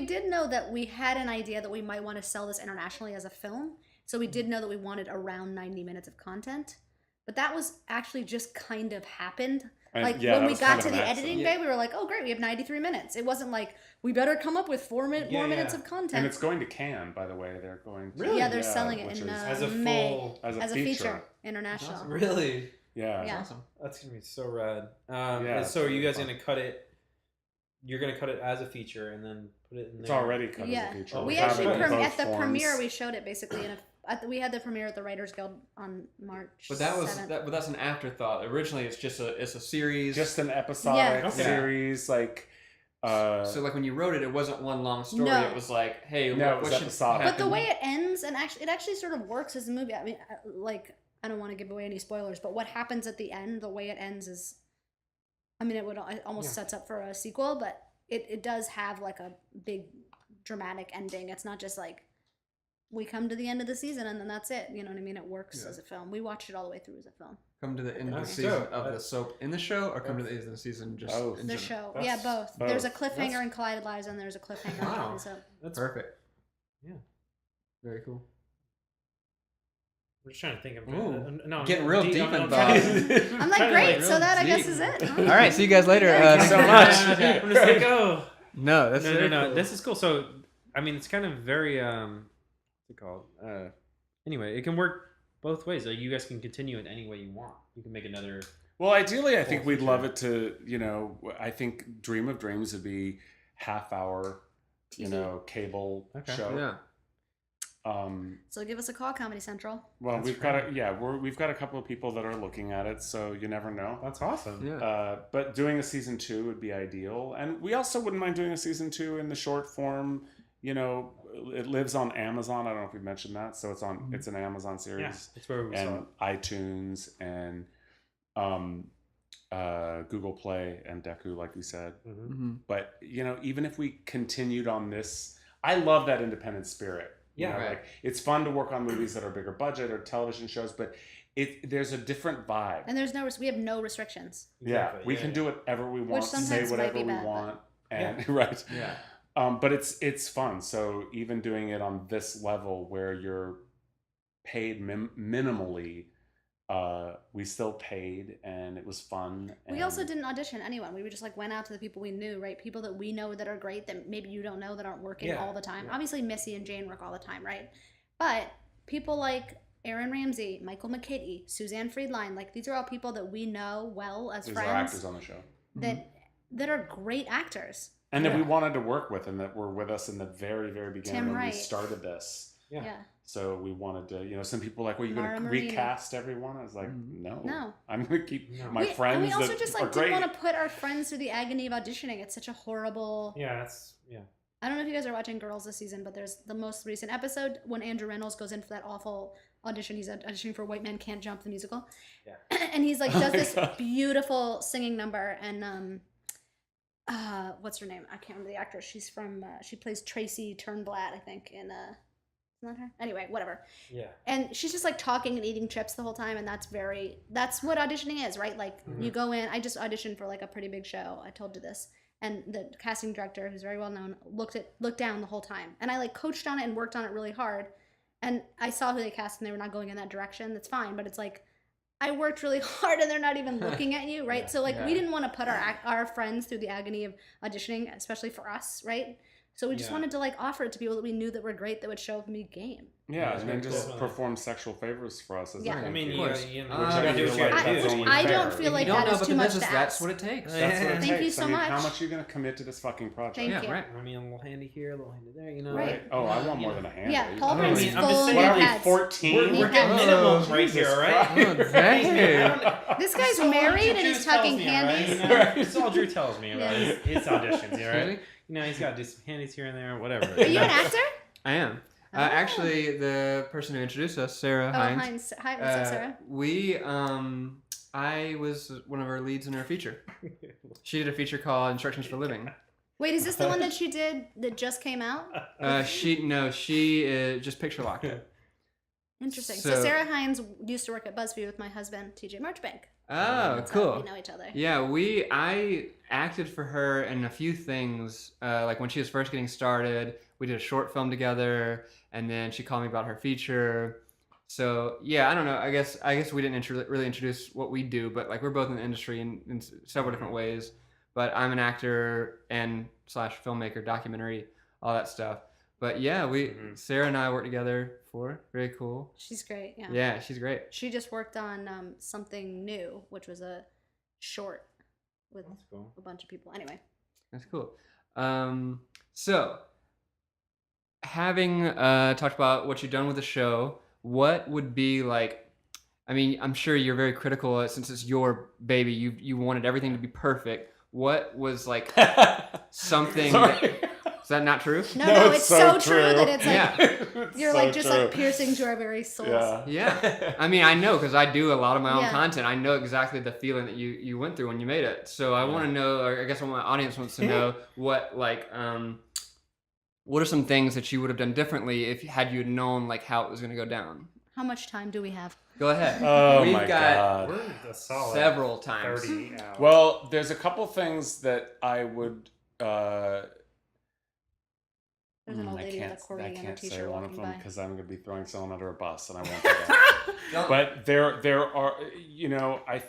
did know that we had an idea that we might want to sell this internationally as a film. So we did know that we wanted around 90 minutes of content. But that was actually just kind of happened. And, Like yeah, when that we was got kind to of an the accident. editing bay, we were like, oh great, we have 93 minutes. It wasn't like, we better come up with more minutes of content. And it's going to Cannes, by the way. They're going to, Really? Yeah, they're selling it which in is- as a May full, as a as a feature international. Awesome. really. yeah. Yeah. Awesome. That's gonna be so rad. Yeah, so are you guys fun. gonna cut it? You're gonna cut it as a feature and then put it in It's there. already cut Yeah. as a feature. Oh, We have actually it in both at the forms. premiere we showed it basically we had the premiere at the Writers Guild on March. But that was 7th. but that's an afterthought. Originally, it's a series. Just an episodic Okay. series, like. So like when you wrote it, it wasn't one long story. No. It was like, hey, No, it what was should episodic. But the happen? way it ends, and it actually sort of works as a movie. I mean, like, I don't want to give away any spoilers, but what happens at the end, the way it ends is, I mean, it almost sets up for a sequel, but it does have like a big dramatic ending. It's not just like we come to the end of the season and then that's it. You know what I mean? It works Yeah. as a film. We watched it all the way through as a film. Come to the end of the That's season dope. of the soap in the show, or come to the end of the season just Both. in The general? show, yeah, both. There's a Both. cliffhanger in Collided Lives, and there's a cliffhanger Wow. in Soap. That's Perfect. Yeah. Very cool. I'm just trying to think of Ooh. no, Getting real deep I'm involved. trying to- I'm like, trying to, great. like, So that I guess deep. is it. All right, see you guys later. Thank you so much. I'm just like, oh. No, that's No. very cool. This is cool. So, I mean, it's kind of very what's it called? Anyway, it can work both ways. Like, you guys can continue in any way you want. You can make another. Well, ideally, I think Full we'd feature. love it to, I think Dream of Dreams would be half-hour, TV. cable Okay. show. Yeah. So give us a call, Comedy Central. Well, That's we've got we've got a couple of people that are looking at it, so you never know. That's awesome. Yeah. But doing a season 2 would be ideal, and we also wouldn't mind doing a season 2 in the short form. It lives on Amazon. I don't know if we mentioned that, so it's on. It's an Amazon series. Yeah, that's where we saw it. And iTunes and Google Play and Deku, like we said. Mhm. Mm-hmm. But even if we continued on this, I love that independent spirit. Yeah. Right. Like it's fun to work on movies that are bigger budget or television shows, but there's a different vibe. And we have no restrictions. Yeah, we can do whatever we want, say sometimes might whatever be we bad, but- want, and right. Yeah. But it's fun. So even doing it on this level where you're paid minimally, we still paid, and it was fun. We also didn't audition anyone. We just went out to the people we knew, right? People that we know that are great that maybe you don't know that aren't working Yeah, all the time. yeah. Obviously, Missy and Jane work all the time, right? But people like Aaron Ramsey, Michael McKitty, Suzanne Friedline, these are all people that we know well as These are friends actors on the show, that are great actors. and that we Yeah. wanted to work with, and that were with us in the very, very beginning Tim when Wright. we started this. Yeah. Yeah. So we wanted to, some people were like, well, you're going Mara to Marino. recast everyone? I was like, Mhm. no. I'm going to keep No. my friends And we also that just are didn't great. want to put our friends through the agony of auditioning. It's such a horrible. Yeah, that's yeah. I don't know if you guys are watching Girls this season, but there's the most recent episode when Andrew Reynolds goes in for that awful audition. He's auditioning for White Men Can't Jump, the musical. Yeah. And he's does my this God. beautiful singing number, and what's her name? I can't remember the actress. She's from she plays Tracy Turnblad, I think, in isn't that her? Anyway, whatever. Yeah. And she's just talking and eating chips the whole time, and that's what auditioning is, right? You go in. I just auditioned for a pretty big show. I told you this, and the casting director, who's very well known, looked down the whole time, and I coached on it and worked on it really hard, and I saw who they cast, and they were not going in that direction. That's fine, but it's I worked really hard, and they're not even looking at you, right? Yeah. So Yeah. we didn't want to put our friends through the agony of auditioning, especially for us, right? So we just Yeah. wanted to offer it to people that we knew that were great that would show up and be game. Yeah, That's and then very just cool. perform sexual favors for us as Yeah. a I thank mean, you. you course. gotta, Which gotta I do feel what you like gotta that's do. only I fair. don't feel like you don't that know is about too the much business. to That's ask. what it takes. That's what it Thank you takes. so I mean, much. how much are you going to commit to this fucking project? Thank Yeah, you. right. I mean, a little handy here, a little handy there, you know. Right. Oh, I want more than a hand. Yeah, Paul I brings mean, I'm just full saying- What are we, pads. 14? We're getting Oh, minimums right here, Jesus all right? Christ. Oh, dang. This guy's It's all married Drew and he's tells tucking me, all right? handies. You know? It's all Drew tells me about Yeah. his auditions, you know, right? Really? You know, he's got to do some handies here and there, whatever. Are you an actor? I am. Oh. Actually, the person who introduced us, Sarah Oh, Hines. Heinz. Hi, what's up, Sarah? We I was one of her leads in her feature. She did a feature called Instructions for Living. Wait, is this the one that she did that just came out? She just picture locked it. Interesting. So- So Sarah Hines used to work at BuzzFeed with my husband, TJ Marchbank. Oh, That's cool. how we know each other. Yeah, I acted for her in a few things. Like when she was first getting started, we did a short film together, and then she called me about her feature. So yeah, I don't know. I guess we didn't really introduce what we do, but like we're both in the industry in several different ways. But I'm an actor and / filmmaker, documentary, all that stuff. But yeah, Sarah and I worked together before. Very cool. She's great. Yeah. Yeah, she's great. She just worked on Something New, which was a short with That's cool. a bunch of people. Anyway. That's cool. So, having talked about what you've done with the show, what would be like? I mean, I'm sure you're very critical since it's your baby. You wanted everything to be perfect. What was like something? Is that not true? No, it's so true that it's like Yeah. you're like just like piercing to our very souls. Yeah. Yeah. I mean, I know because I do a lot of my own Yeah. content. I know exactly the feeling that you went through when you made it. So I want to know, or I guess what my audience wants to know, what are some things that you would have done differently if had you known like how it was going to go down? How much time do we have? Go ahead. Oh We've my got God. We're a solid several times. 30 hours. Well, there's a couple things that I would. There's an old I lady with a can't accordion and a say t-shirt one of walking them by. because I'm going to be throwing someone under a bus, and I won't do that. Don't- But there are, I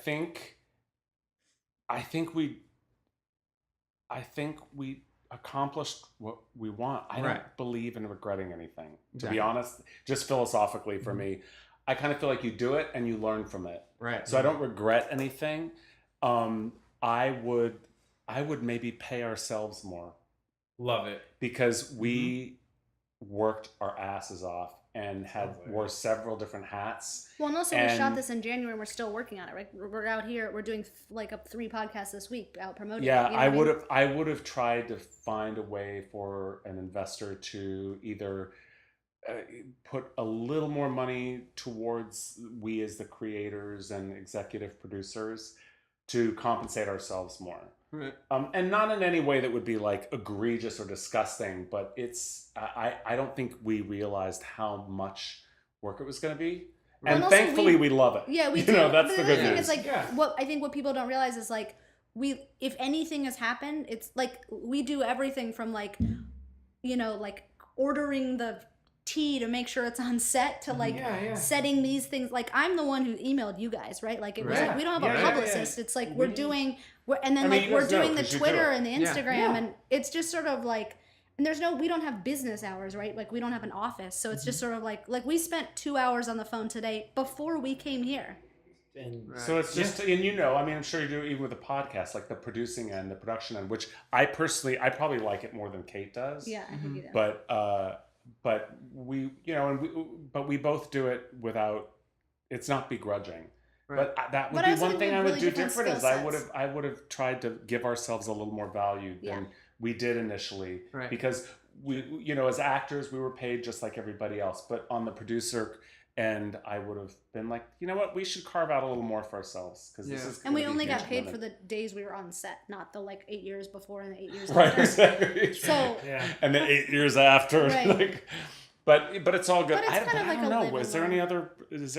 think we accomplished what we want. I Right. don't believe in regretting anything. To Exactly. be honest, just philosophically for me, I kind of feel like you do it and you learn from it. right. So I don't regret anything. I would maybe pay ourselves more Love it. because we worked our asses off and wore several different hats. Well, and also we shot And- this in January and we're still working on it, right? We're out here, we're doing like 3 podcasts this week out promoting Yeah, it. You know what I would have tried to find a way for an investor to either put a little more money towards we as the creators and executive producers to compensate ourselves more. Right. And not in any way that would be like egregious or disgusting, but I don't think we realized how much work it was going to be. Well, And and also thanly we love it. Yeah, we you do. know, that's But the other good thing news. is like Yeah. what I think what people don't realize is like if anything has happened, it's like we do everything from like like ordering the tea to make sure it's on set to like Yeah. setting these things. Like I'm the one who emailed you guys, right? Like it was Right. like we don't have Yeah, a yeah, publicist. It's like We we're need- doing and then I mean, like you we're guys know, doing the 'cause you do Twitter it. and the Yeah. Instagram Yeah. and it's just sort of like and we don't have business hours, right? Like we don't have an office. So it's just sort of like we spent 2 hours on the phone today before we came here. And Right. So it's just, and I mean, I'm sure you do even with the podcast, like the producing end, the production end, which I probably like it more than Kate does. Yeah, I think you do. But we, but we both do it without. It's not begrudging. Right. But that would But I be also one think thing we I have would really do different different. Is skill I would have tried to give ourselves a little more value than Yeah. we did initially, Right. because we, as actors, we were paid just like everybody else. But on the producer end, I would have been like, you know what, we should carve out a little more for ourselves because this Yeah. is. And gonna we be a only got huge paid for limit. the days we were on set, not the 8 years before and the 8 years Right, after. exactly. So yeah. And then 8 years after, Right. like, but it's all good. But it's kind of like I a don't know. live and Is there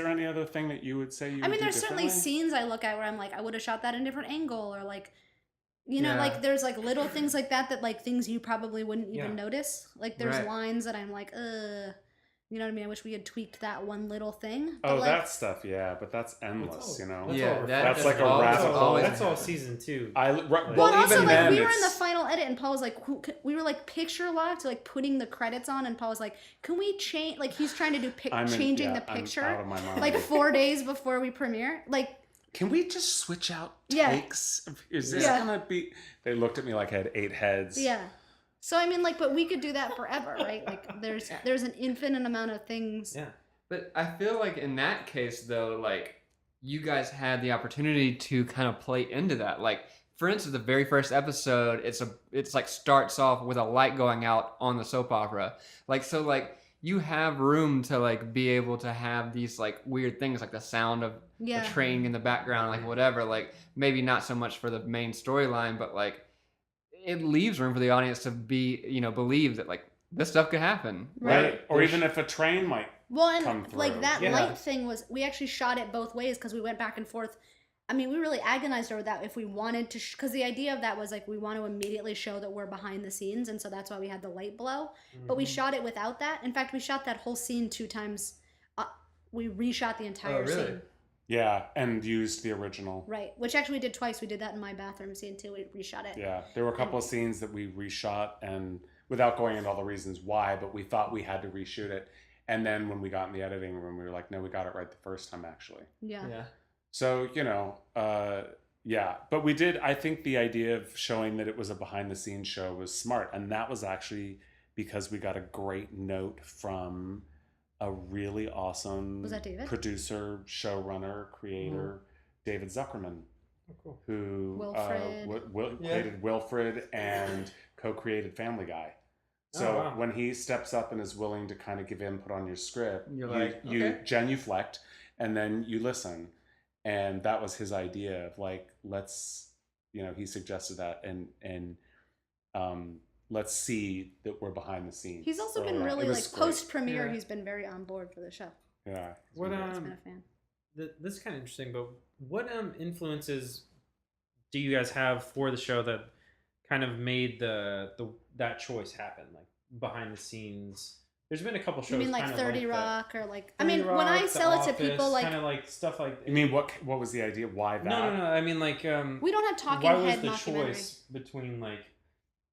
learn. any other thing that you would say you? I would mean, do there's certainly differently? scenes I look at where I'm like, I would have shot that in a different angle, or Yeah. there's little things like that things you probably wouldn't even Yeah. notice. Like there's Right. lines that I'm like, you know what I mean? I wish we had tweaked that one little thing. Oh, But, that stuff, yeah, but that's endless, you know. Yeah, That's like a always- rabbit hole. always That's all happens. season 2. Well, Well, and also even then, we were in the it's- final edit, and Paul was like, we were picture locked, putting the credits on, and Paul was like, can we change? He's trying to do changing the I'm picture, out of my mind. 4 days before we premiere. Can we just switch out Yeah. takes? Is this Yeah. gonna be? They looked at me like I had 8 heads. Yeah. So I mean, but we could do that forever, right? There's an infinite amount of things. Yeah. But I feel like in that case, though, you guys had the opportunity to kind of play into that. For instance, the very first episode, it's starts off with a light going out on the soap opera. you have room to like be able to have these like weird things like the sound of Yeah. a train in the background, like whatever, like maybe not so much for the main storyline, but like it leaves room for the audience to be, believe that like this stuff could happen. Right. Or even if a train might Well, come and like through. that Yeah. light thing was, we actually shot it both ways because we went back and forth. I mean, we really agonized over that if we wanted to, because the idea of that was like we want to immediately show that we're behind the scenes, and so that's why we had the light blow. But we shot it without that. In fact, we shot that whole scene 2 times. We reshot the entire really? scene. Yeah, and used the original. Right, which actually we did twice. We did that in my bathroom scene too. We reshot it. Yeah, there were a couple of scenes that we reshot, and without going into all the reasons why, but we thought we had to reshoot it. And then when we got in the editing room, we were like, no, we got it right the first time, actually. Yeah. So, yeah. But we did, I think the idea of showing that it was a behind the scenes show was smart. And that was actually because we got a great note from a really awesome Was that David? producer, showrunner, creator, David Zuckerman, who Wilfred. created Wilfred and co-created Family Guy. So Oh, wow. when he steps up and is willing to kind of give input on your script, You're like, you okay. genuflect and then you listen. And that was his idea of like, he suggested that and let's see that we're behind the scenes. He's also early been on. really It was like great. post premiere. Yeah. He's been very on board for the show. Yeah. What He's been a fan. this is kind of interesting, but what influences do you guys have for the show that kind of made that choice happen, like behind the scenes? There's been a couple shows. You mean like kind of 30 like that. Rock or like? I 30 mean, when I Rock, sell The it to people, Office, like kind of like stuff like. You mean what was the idea? Why that? No. I mean like we don't have talking why was head the mockumentary. choice between like,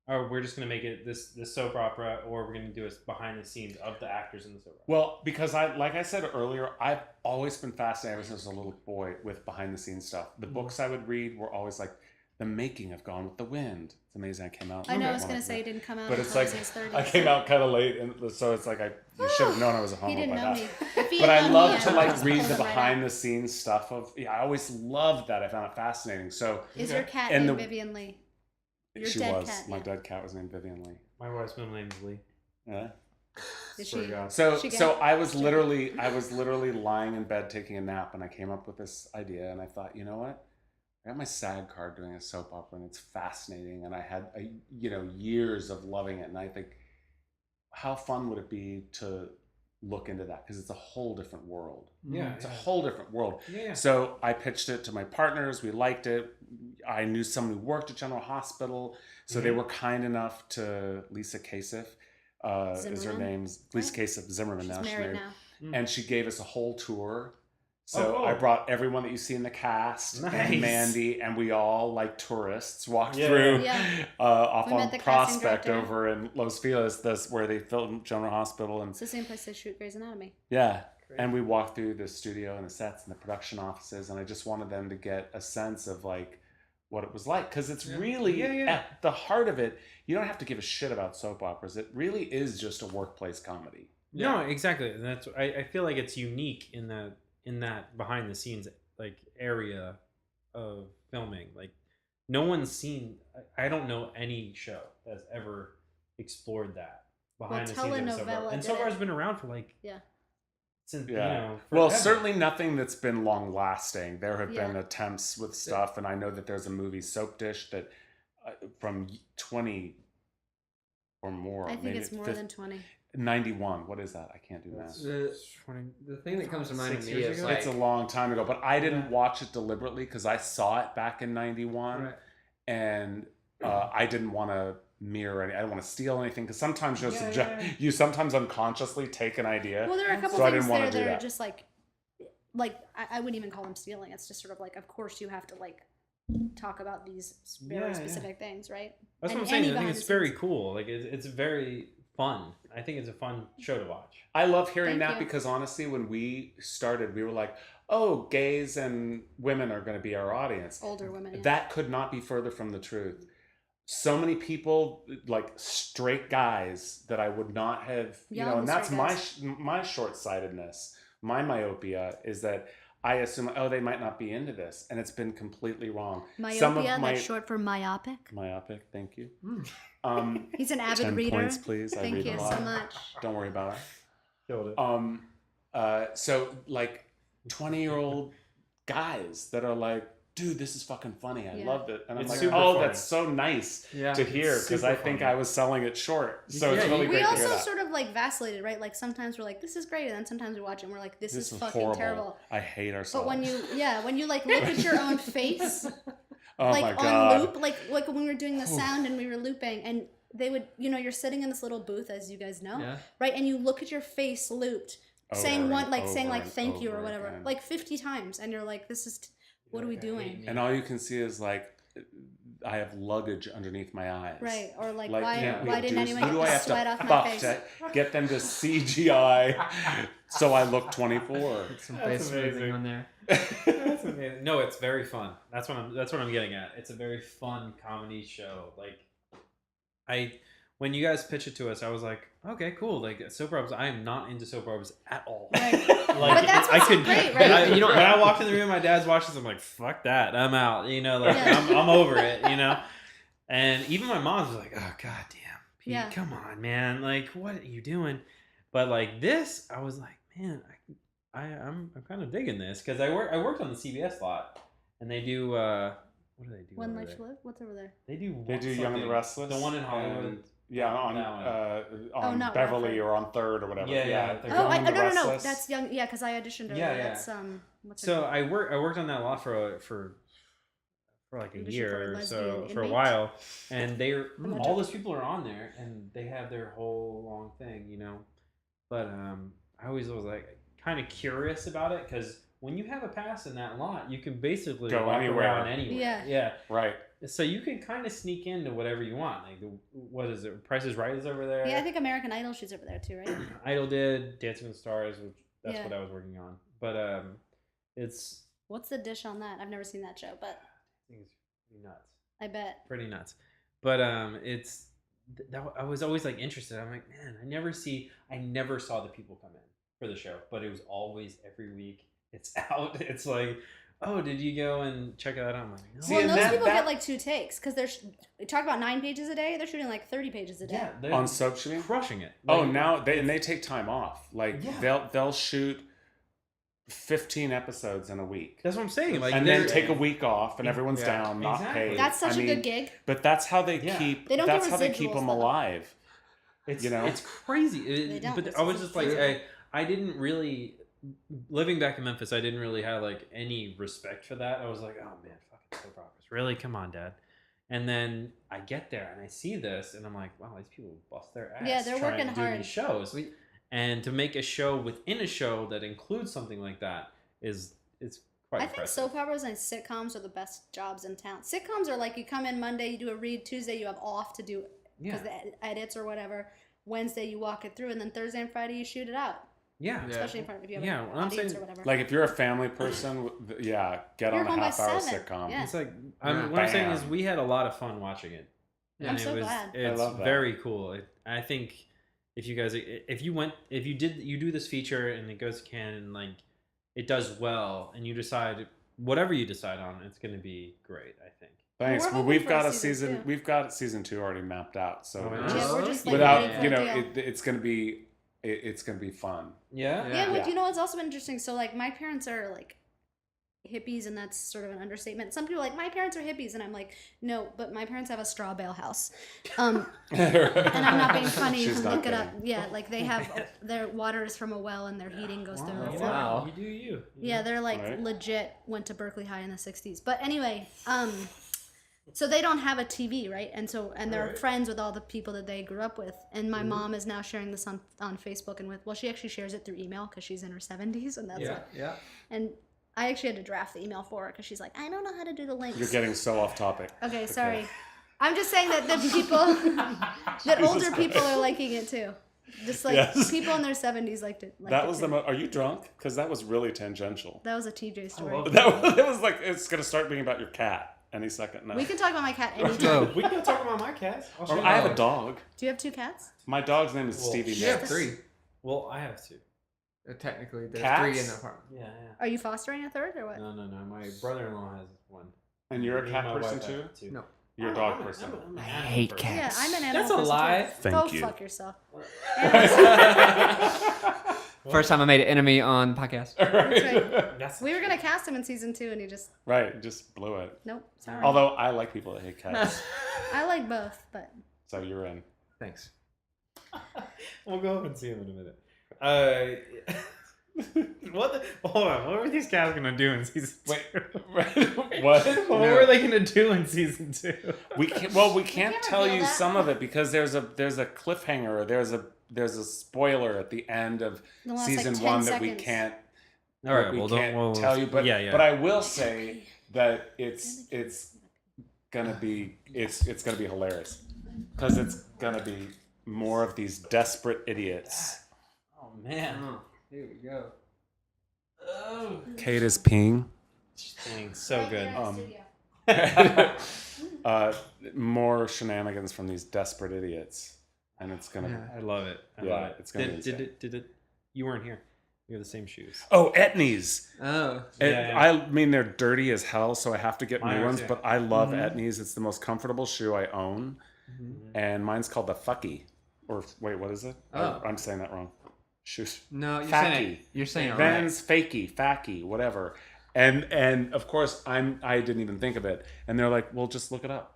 oh, we're just gonna make it this soap opera, or we're gonna do it behind the scenes of the actors in the soap opera? Well, because like I said earlier, I've always been fascinated ever since I was a little boy with behind the scenes stuff. The books I would read were always like the making of Gone with the Wind. It's amazing I came out. I know. I late was when gonna say he didn't come out but until it's like he was in his 30s. I came out kind of late, and so it's like you should have known I was a homo He didn't by know that. me. If he But had I known love me, to I like would've read pulled the him right behind out. the scenes stuff of. Yeah, I always loved that. I found it fascinating. So Is your cat And named the- Vivian Lee? Your she dead was cat, my yeah. dead cat was named Vivian Lee. My wife's middle name is Lee. Yeah. Is Swear to she? God. So She so gay? I was literally lying in bed taking a nap, and I came up with this idea, and I thought, you know what? I got my SAG card doing a soap opera, and it's fascinating, and I had years of loving it, and I think, how fun would it be to look into that, because it's a whole different world. Yeah, It's a whole different world. Yeah. So I pitched it to my partners. We liked it. I knew someone who worked at General Hospital, so they were kind enough to Lisa Kasich. Is her Zimmerman, name? Lisa Kasich Zimmerman. She's Now married now. and she gave us a whole tour. So Oh, cool. I brought everyone that you see in the cast Nice. and Mandy, and we all, like tourists, walked Yeah. through Yeah. off We met on the casting Prospect director. over in Los Feliz, that's where they filmed General Hospital. And It's the same place they shoot Grey's Anatomy. yeah, Great. and we walked through the studio and the sets and the production offices, and I just wanted them to get a sense of like what it was like, because it's really at the heart of it. You don't have to give a shit about soap operas. It really is just a workplace comedy. No, exactly. And that's I feel like it's unique in that behind the scenes like area of filming. Like no one's seen. I don't know any show that's ever explored that behind the scenes of a soap opera. Telenovela And did soap it. opera's been around for like Yeah. since Yeah. forever. Well, certainly nothing that's been long lasting. There have been Yeah. attempts with stuff, and I know that there's a movie Soap Dish that from 20 or more. I think maybe it's more 50 than 20. 91. What is that? I can't do math. The thing that comes to mind to 6 me years is ago? like It's a long time ago, but I didn't watch it deliberately because I saw it back in 91, Right. and I didn't want to mirror any. I don't want to steal anything, because sometimes you Yeah. you sometimes unconsciously take an idea. Well, there are a couple So I things didn't wanna there do that are that. just like I wouldn't even call them stealing. It's just sort of like, of course you have to like talk about these very Yeah, specific things, right? That's And what I'm saying. any I think behind it's the very scenes. cool. Like it's very fun. I think it's a fun show to watch. I love hearing Thank that you. because honestly, when we started, we were like, "Oh, gays and women are going to be our audience." Older women. Yeah. That could not be further from the truth. So many people, like straight guys, that I would not have, Young and that's straight my short-sightedness, my myopia is that I assume, oh, they might not be into this, and it's been completely wrong. Myopia, that's short for myopic. Myopic, thank you. He's an avid 10 reader. points, please. I Thank read you a lot. so much. Don't worry about it. Killed it. So like 20-year-old guys that are like, dude, this is fucking funny. I Yeah. loved it. And I'm It's like, super oh, funny. that's so nice Yeah. to hear It's because super I think funny. I was selling it short. So it's Yeah, really you- great We to also hear that. sort of like vacillated, right? Like sometimes we're like, this is great, and then sometimes we watch it and we're like, this is fucking horrible. terrible. I hate ourselves. But when you like look at your own face, oh like my on god. loop, like when we were doing the sound and we were looping, and they would, you're sitting in this little booth, as you guys know, Yeah. right? And you look at your face looped, saying Over one, and like saying over like and thank you or over whatever, again. like 50 times, and you're like, this is, what are we doing? And all you can see is like, I have luggage underneath my eyes. Right, or like, Like, why can't we didn't do- anyone who get do I the have sweat to off my fuck face? to get them to CGI so I look 24? Some That's face smoothing amazing. on there. That's amazing. No, it's very fun. That's what I'm getting at. It's a very fun comedy show. Like, when you guys pitched it to us, I was like, okay, cool. Like soap operas, I am not into soap operas at all. Right. Like, But that's what's so great, right? You know, when I walked in the room, my dad's watching this. I'm like, fuck that, I'm out. You know, like Yeah. I'm over it. You know, and even my mom was like, oh god damn, Pete, Yeah. come on, man, like what are you doing? But like this, I was like, man, I'm kind of digging this because I worked on the CBS lot, and they do what do they do? One over Life there? to Live? What's over there? They do Young and the something. Restless. The one in Hollywood. and- yeah, on That one. on not Beverly Radford. or on 3rd or whatever. Yeah, They're Oh, Young no, and the no, no, Restless. that's Young, yeah, because I auditioned over Yeah, there. yeah. That's, what's her So name? I worked on that lot for like a Audition for year or so, lesbian for a inmate? while, and they're not all joking. those people are on there, and they have their whole long thing, you know. But I always was like kind of curious about it because when you have a pass in that lot, you can basically Go walk anywhere. around anywhere. Yeah. Right. So you can kind of sneak into whatever you want. Like what is it? Price is Right is over there. Yeah, I think American Idol shoots over there too, right? Idol did Dancing with the Stars, which that's Yeah. what I was working on. But it's What's the dish on that? I've never seen that show, but I think it's pretty nuts. I bet. Pretty nuts. But it's I was always like interested. I'm like, man, I never saw the people come in for the show, but it was always every week. It's out. It's like, oh, did you go and check it out? I'm like, no. See, Well, and those that- people that- get like 2 takes because they talk about 9 pages a day. They're shooting like 30 pages a day. Yeah, they're On soap shooting? crushing it. Oh, Like, now they take time off. Like Yeah. they'll shoot 15 episodes in a week. that's what I'm saying. Like, And then they're- take a week off and everyone's Yeah. down, not Exactly. paid. That's such I a mean, good gig. But that's how they Yeah. keep They don't that's get how they keep residuals, them though. alive. It's you know? it's crazy. They don't. But It's I was just like, crazy. I didn't really living back in Memphis. I didn't really have like any respect for that. I was like, oh man, fucking soap operas, really? Come on, Dad. And then I get there and I see this, and I'm like, wow, these people bust their ass. Yeah, they're trying working to do hard. these shows, and to make a show within a show that includes something like that it's quite I think impressive. soap operas and sitcoms are the best jobs in town. Sitcoms are like you come in Monday, you do a read. Tuesday, you have off to do because Yeah, the edits or whatever. Wednesday, you walk it through, and then Thursday and Friday, you shoot it out. yeah, Yeah. Especially in front if you have Yeah, an what I'm audience saying- or whatever. Like if you're a family person, yeah, get You're on a home by half-hour 7. sitcom. Yeah. It's like Yeah. what I'm saying Bam. is we had a lot of fun watching it. Yeah. And I'm so glad. It's love that. very cool. I think if you guys you do this feature and it goes to Cannes and like it does well and you decide whatever you decide on, it's going to be great. I think. Thanks. We're Well, hoping we've for got a a season season. 2. We've got season 2 already mapped out. So Oh, it's yeah. Yeah, we're just like without waiting for you a know, deal. it's gonna be it's gonna be fun. Yeah. Yeah. Yeah, Yeah. you know what's also been interesting? So like my parents are like hippies, and that's sort of an understatement. Some people are like my parents are hippies, and I'm like, no, but my parents have a straw bale house. And I'm not being funny. You She's can not look it up. kidding. Yeah, like they have their water is from a well, and their heating goes through Wow. a floor. Wow. You do you. Yeah, they're like Right. legit went to Berkeley High in the 60s. But anyway, so they don't have a TV, right? And they're Right. friends with all the people that they grew up with. And my mom is now sharing this on Facebook and she actually shares it through email because she's in her 70s, and that's Yeah. Yeah. and I actually had to draft the email for her because she's like, I don't know how to do the links. You're getting so off topic. Okay, sorry. I'm just saying that the people, that older people are liking it too. Just like Yes. people in their 70s liked it. That was Are you drunk? Because that was really tangential. That was a TJ story. love That was like it's gonna start being about your cat any second now. We can talk about my cat anytime. So We can talk about my cats. I'll show Or you I have mine. a dog. Do you have 2 cats? My dog's name is Well, Stevie you have Nicks. 3. Well, I have 2. Technically, there's Cats? 3 in the apartment. Yeah. Are you fostering a third or what? No. My brother-in-law has 1. And you're a Me cat and my person wife too? have 2. No. You're a Oh, dog I'm person. I'm an I animal hate person. cats. Yeah, I'm an animal That's a person, too. lie. Thank Go you. fuck yourself. First time I made an enemy on the podcast. Right. We were gonna cast him in season 2, and he just Right, just blew it. nope. Sorry. Although I like people that hate cats, I like both, but so you're in. Thanks. We'll go up and see him in a minute. Hold on. What were these cats gonna do in season 2? What? What were they gonna do in season 2? We can't can't tell reveal you that. some of it because there's a cliffhanger. There's a spoiler at the end of the last season like 10 1 that we seconds. can't. All right. we Well, can't don't tell you. But yeah. But I will say that it's gonna be hilarious because it's gonna be more of these desperate idiots. Oh man. Oh, here we go. Oh. Kate is peeing. Dang, so good. More shenanigans from these desperate idiots, and it's gonna. Yeah. I love it. I Yeah, love it. it's gonna be insane. Did it? You weren't here. You have the same shoes. Oh, Etnies. Oh. Yeah. I mean, they're dirty as hell, so I have to get Mine new are ones. too. But I love Mhm. Etnies. It's the most comfortable shoe I own, and mine's called the Fucky. Or wait, what is it? Oh. I'm saying that wrong. Shoes. No, you're Facky. saying it. You're saying it right. Vans, fakey, facky, whatever. And of course I didn't even think of it. And they're like, well, just look it up.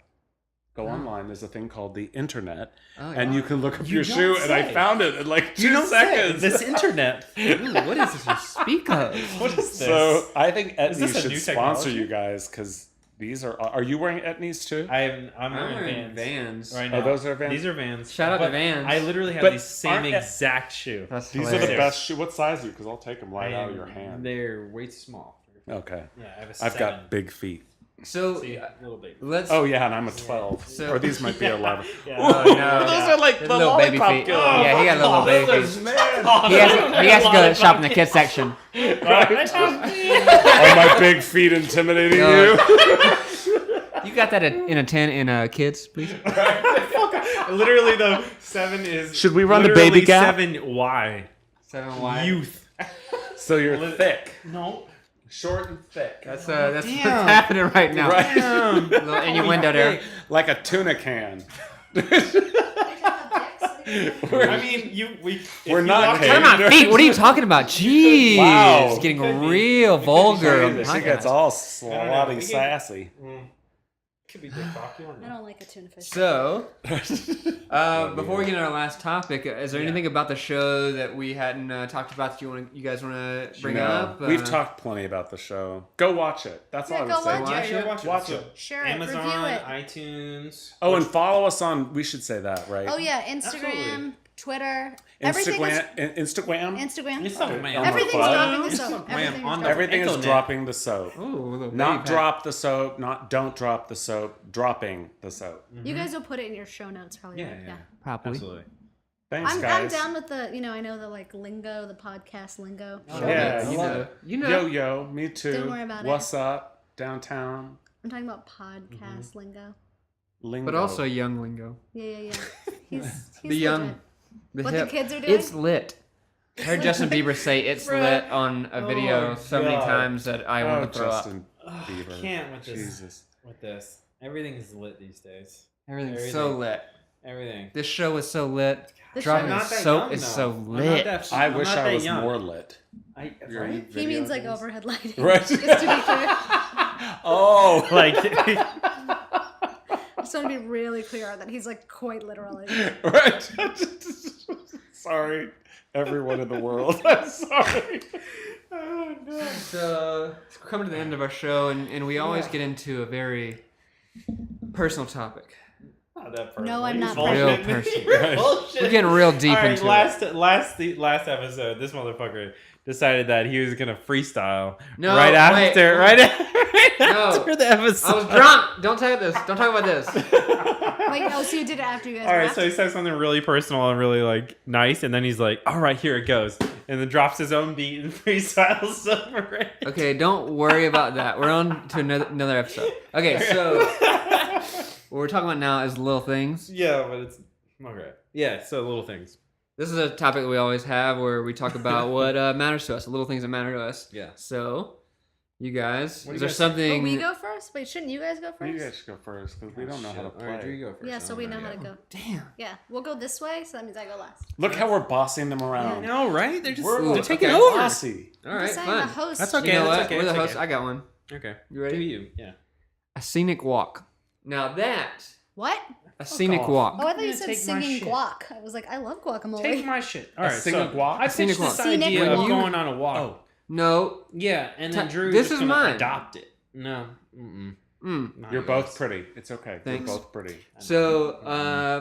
Go online. There's a thing called the internet, Oh, and yeah. you can look up You your don't shoe. And I say. found it in like 2 seconds. This internet. Ooh, what is this you speak of? What is this? So I think Is this Etnies a should new sponsor technology? you guys because these are. Are you wearing Etnies too? I'm I'm wearing wearing Vans Vans. right Oh, now. those are Vans? These are Vans. Shout out to But Vans. I literally have But the same aren't- exact shoe. That's These are the hilarious. best shoe. What size are you? Because I'll take them right out of your hand. They're way too small. Okay. Yeah, I have a I've 7. got big feet. So See, a little big. let's. Oh yeah, and I'm a 12. So- Or these might be 11. Yeah. Oh, no. Those are like His the little baby lollipop feet. killers. Yeah, he got little baby feet. Man. He has to go shop in the kids section. Are my big feet intimidating No. you? You got that in a 10 in kids, please? Literally, the 7 is. Should we run the literally baby gap? 7Y. 7Y. Youth. So you're thick, No. short and thick, That's what's Damn. happening right now. right? Little innuendo there. Like a tuna can. I mean, We're not Talking about feet. What are you talking about? Jeez. Wow. It's getting real vulgar. on the She gets podcast. all I don't know. slotty We get- sassy. Could be Dick Cocky on I don't like a tuna fish. So, before we get into our last topic, is there anything about the show that we hadn't talked about that you guys want to bring up? We've talked plenty about the show. Go watch it. That's Yeah, all I go would say. watch it. Watch it. Share Amazon, it. Review it. iTunes. Oh, and follow us on. We should say that, right? Oh yeah, Instagram, Absolutely. Twitter, everything Instagram. Instagram. Instagram. Instagram. Everything's What? dropping the soap. Instagram Everything's on dropping. Everything is Internet. dropping the soap. Ooh, a little baby Not pack. drop the soap. Not don't drop the soap. Dropping the soap. You guys will put it in your show notes, probably. Yeah, right? yeah. Probably. Absolutely. Thanks, I'm guys. down with the, I know the like lingo, the podcast lingo. Oh, Show Yeah, notes. you You know. know. You know. Yo yo, me too. Don't worry about it. What's up, downtown? I'm talking about podcast lingo. Lingo. But also young lingo. Yeah. He's The young. legit. The What hip. the kids are doing? It's lit. I heard Justin Bieber say it's lit on a video Oh, so many God. times that I Oh, want to throw up. Justin Bieber. I can't with this. Jesus. With this. Everything is lit these days. Everything's so Everything. lit. Everything. This show is so lit. The Dropping show Not is- that soap young, is though. so I'm not lit. that- I I'm wish not I that was young. more lit. Right? He Video means like games. overhead lighting. Right. Just to be clear. Oh, Like, Just want to be really clear that he's like quite literally. right. Sorry, everyone in the world. I'm sorry. Oh, no. So, it's coming to the end of our show, and we always get into a very personal topic. not that personal. No, I'm not Real Bullshit. personal. You're bullshit. We're getting real deep All right, into last episode, this motherfucker decided that he was gonna freestyle No, right wait. after, right No. after the episode. I was drunk. Don't talk this. Don't talk about this. Wait, oh, so you did it after you guys All right, laughed? so he says something really personal and really like nice, and then he's like, "All right, here it goes," and then drops his own beat and freestyles over it. Okay, don't worry about that. We're on to another episode. Okay, so what we're talking about now is little things. Yeah, but it's okay. Yeah, so little things. This is a topic that we always have where we talk about what matters to us, the little things that matter to us. Yeah. So, You guys, What do is you there guys something? Oh, we go first? Wait, shouldn't you guys go You first? guys should go first because we don't know how to play. All right, Drew, you go first. Yeah, I so don't we know how to yet. go. Damn. Yeah, we'll go this way, so that means I go last. Look how we're bossing them I around. know, right? They're just We're they're taking okay. over. bossy. All I'm right, just saying fine. the host. That's okay. You know that's what? okay, We're the it's host. okay. I got one. Okay. You ready? Do you? Yeah. A scenic walk. Now that What? a scenic off. walk. Oh, I thought you Yeah, said take my singing shit. guac. I was like, I love guacamole. Take my shit. All A right. scenic so walk? I Scenic pitched walk. this Scenic idea walk. of going on a walk. Oh, No. Yeah, and then Drew This is is gonna mine. adopt it. No. Mm-mm. Not you're yours. both pretty. It's okay. Thanks. You're both pretty. So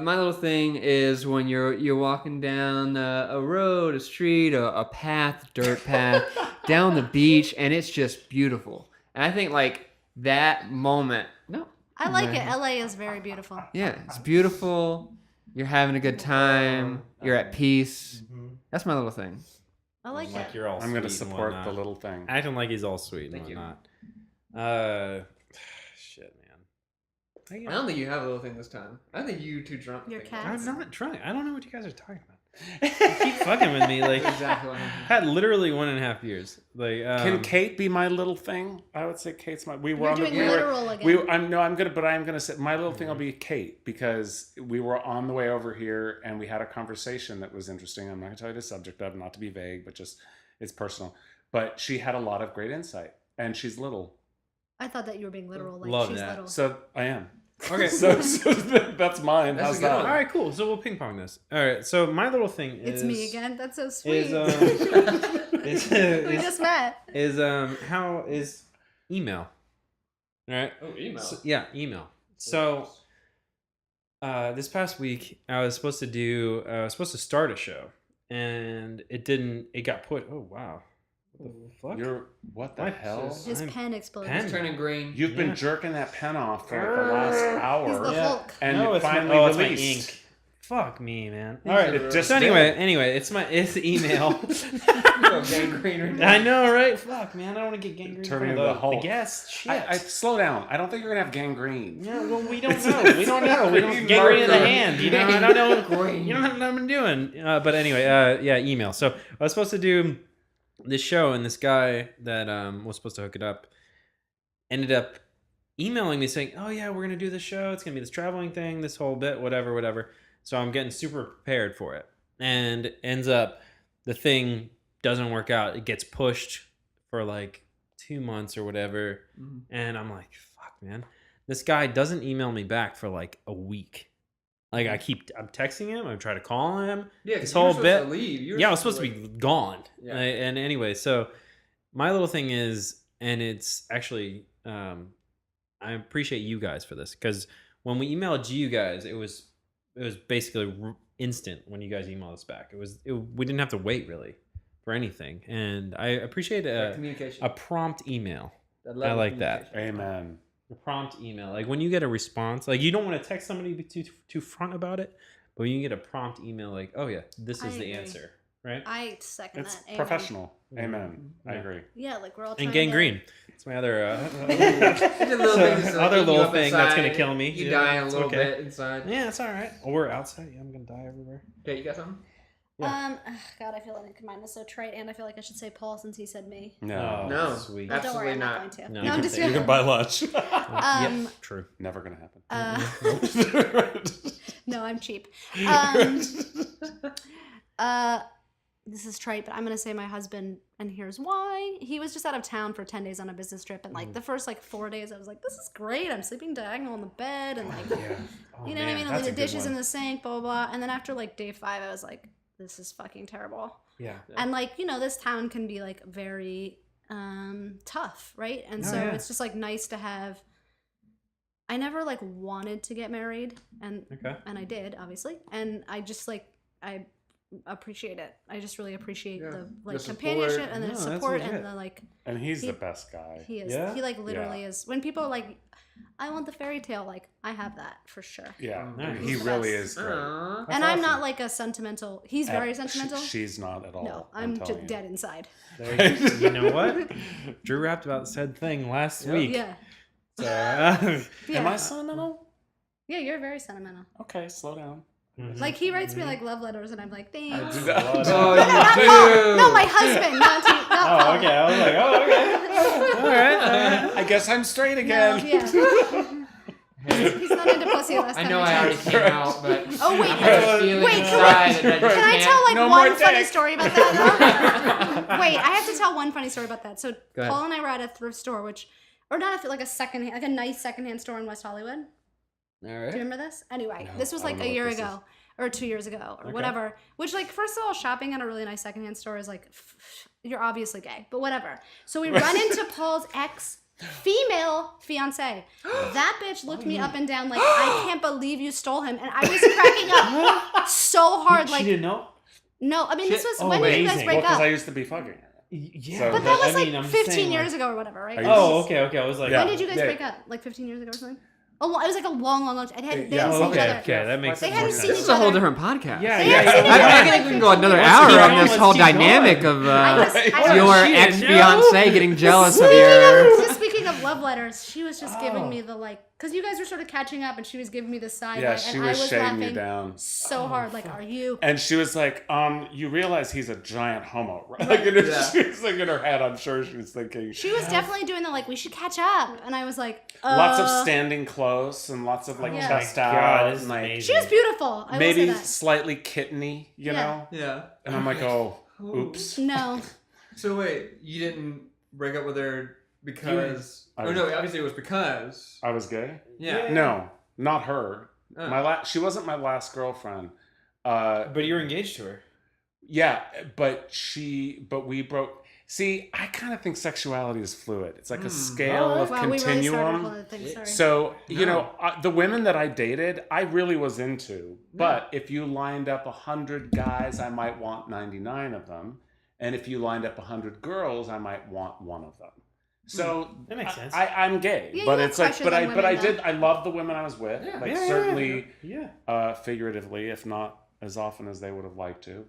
my little thing is when you're walking down a road, a street, a path, dirt path, down the beach, and it's just beautiful. And I think like that moment. No. I like it. LA is very beautiful. Yeah, it's beautiful. You're having a good time. You're at peace. That's my little thing. I like it. Like you're all. I'm going to sweet and support the whatnot. little thing. Acting like he's all sweet and Thank you. whatnot. Shit, man. I don't think you have a little thing this time. I think you too drunk. Your think cat? about it. I'm not drunk. I don't know what you guys are talking about. You keep fucking with me. Like, Exactly what happened. had literally 1.5 years. Like, Can Kate be my little thing? I would say Kate's my. We were You're on the. doing We were, literal again. I'm gonna say my little thing will be Kate because we were on the way over here and we had a conversation that was interesting. I'm not gonna tell you the subject of, not to be vague, but just it's personal. But she had a lot of great insight, and she's little, I thought that you were being literal. Like Love she's that. little. so I am. Okay. so that's mine. That's How's a good that? all right, cool. So we'll ping pong this. All right. So my little thing is. It's me again. That's so sweet. Is we just met. how is email? All right. Oh, email. So, yeah, email. So this past week I was supposed to start a show and it didn't. It got put. Oh wow. What the fuck? What the What? hell? His I'm pen exploded. pen. It's turning green. You've been Yeah. jerking that pen off for like the last hour, He's the Yeah. Hulk. and No, it it's finally my, it's my released. ink. Fuck me, man. All Thanks, right. Drew. It just So anyway, it's email. Oh, gangrene right now. I know, right? Fuck, man. I don't want to get gangrene Turn from into the the Hulk. guests. Shit. I slow down. I don't think you're gonna have gangrene. Yeah, well, we don't know. We don't know. We don't Green gangrene in the marker. hand. You know, I don't know. Green. You don't know what I'm doing. But anyway, yeah, email. So I was supposed to do this show, and this guy that was supposed to hook it up ended up emailing me saying, "Oh yeah, we're gonna do this show. It's gonna be this traveling thing, this whole bit, whatever." So I'm getting super prepared for it, and ends up the thing doesn't work out. It gets pushed for like 2 months or whatever, and I'm like, "Fuck, man." This guy doesn't email me back for like a week. Like I'm texting him. I'm trying to call him. Yeah, This 'cause you were whole supposed bit. to leave. You were Yeah, I was supposed to be gone. Yeah. And anyway, so my little thing is, and it's actually, I appreciate you guys for this because when we emailed you guys, it was basically instant when you guys emailed us back. We didn't have to wait really for anything, and I appreciate communication. a prompt email. level I of like that. communication. Amen. A prompt email, like when you get a response, like you don't want to text somebody be too front about it, but when you get a prompt email, like, oh yeah, this I is the agree. answer, right? I second It's that. Amen. professional. Amen. I Yeah. agree. Yeah, like we're all trying And gangrene. to... It's my other It's a little thing that's, other eating you little up thing that's gonna inside. kill me. You Yeah, die a it's little okay. bit inside. Yeah, it's all right. Or outside. Yeah, I'm gonna die everywhere. Okay, you got something? God, I feel like mine is so trite, and I feel like I should say Paul since he said me. No. No. Sweet. Well, don't worry, Absolutely I'm not not. going to. No, No, you I'm can just say- You joking. can buy lunch. Yeah, true. Never gonna happen. No, I'm cheap. This is trite, but I'm gonna say my husband, and here's why. He was just out of town for 10 days on a business trip, and like the first 4 days, I was like, "This is great. I'm sleeping diagonal on the bed, and like, Yeah. Oh, you know what I mean? And That's like a the good dishes one. in the sink, blah blah blah." And then after like day 5, I was like, "This is fucking terrible." Yeah. And like this town can be like very tough, right? And so yeah. it's just like nice to have. I never like wanted to get married, and Okay. I did obviously, and I just I appreciate it. I just really appreciate Yeah. the The support. companionship and the No, that's support legit. and the like. And he's He- the best guy. He is. Yeah? He like literally is. When people are like, "I want the fairy tale," like I have that for sure. Yeah. Nice. He He's the really best. is great. Aww. That's And I'm awesome. not like a sentimental. He's very sentimental. She's not at all. No, I'm telling just you. dead inside. You know what? Drew rapped about said thing last Yep. week. Yeah. So, Yeah. Am I sentimental? Yeah, you're very sentimental. Okay, slow down. Like he writes me like love letters, and I'm like, thanks. do. Oh, Not you Paul. do. No, my husband, not Paul. Oh, okay. I was like, oh, okay. All right. I guess I'm straight No, again. yeah. He's not into pussy last I time. know I already came out, but Oh, wait. I have a feeling Wait, inside that I just Can I can't. tell like No one more funny dick. story about that? Wait, I have to tell one funny story about that. So Go ahead. Paul and I were at a thrift store, or not like a secondhand, like a nice secondhand store in West Hollywood. All Do you right. remember this? Anyway, No, this was I don't like know a year what this ago or 2 years ago or whatever. Which, like, first of all, shopping at a really nice secondhand store is like, you're obviously gay, but whatever. So we run into Paul's female fiance. That bitch looked me up and down like, I can't believe you stole him, and I was cracking up so hard. She Like, didn't know. no, I mean this was Oh, when did you guys amazing. break Well, because up? I used to be fucking her. Yeah, So- But that was I mean, like I'm 15 saying, years like, ago or whatever, right? Are you Oh, okay. I was like, Yeah. When did you guys yeah. break up? Like 15 years ago or something? Oh, well, it was like a long, long, long time. They hadn't Yeah, seen each okay, other. okay, that makes They sense. hadn't more seen sense. This is a whole different podcast. Yeah, They yeah. hadn't seen each I other think we can go another Let's hour keep on going, this let's whole keep going. dynamic of I your Shit, ex-fiance getting jealous of Speaking your... of, speaking of love letters, she was just giving me the like, because you guys were sort of catching up, and she was giving me the side Yeah, eye, she and I was was shading you laughing down. so hard. Like, are you? And she was like, you realize he's a giant homo, right? Like, in her, Yeah. she was like in her head, I'm sure she was thinking. She was definitely doing the like, we should catch up, and I was like, Lots of standing close and lots of like Yeah. chest God, out. this is And, like, amazing. She was beautiful. I will maybe say that. slightly kitteny, you Yeah. know? Yeah. And I'm like, oh, oops. No, So wait, you didn't break up with her because... I Oh was- no, obviously it was because... I was gay? Yeah. No, not her. Oh. She wasn't my last girlfriend. But you were engaged to her. Yeah, but we broke. See, I kind of think sexuality is fluid. It's like a scale of wow, we really started a continuum. whole other thing. Sorry. So, you No. know, the women that I dated, I really was into. But if you lined up 100 guys, I might want 99 of them. And if you lined up 100 girls, I might want one of them. So That makes sense. I'm gay, Yeah, but you it's have like, crushes on but I women, did. I love the women I was with, Yeah. like Yeah, certainly, yeah. figuratively, if not as often as they would have liked to.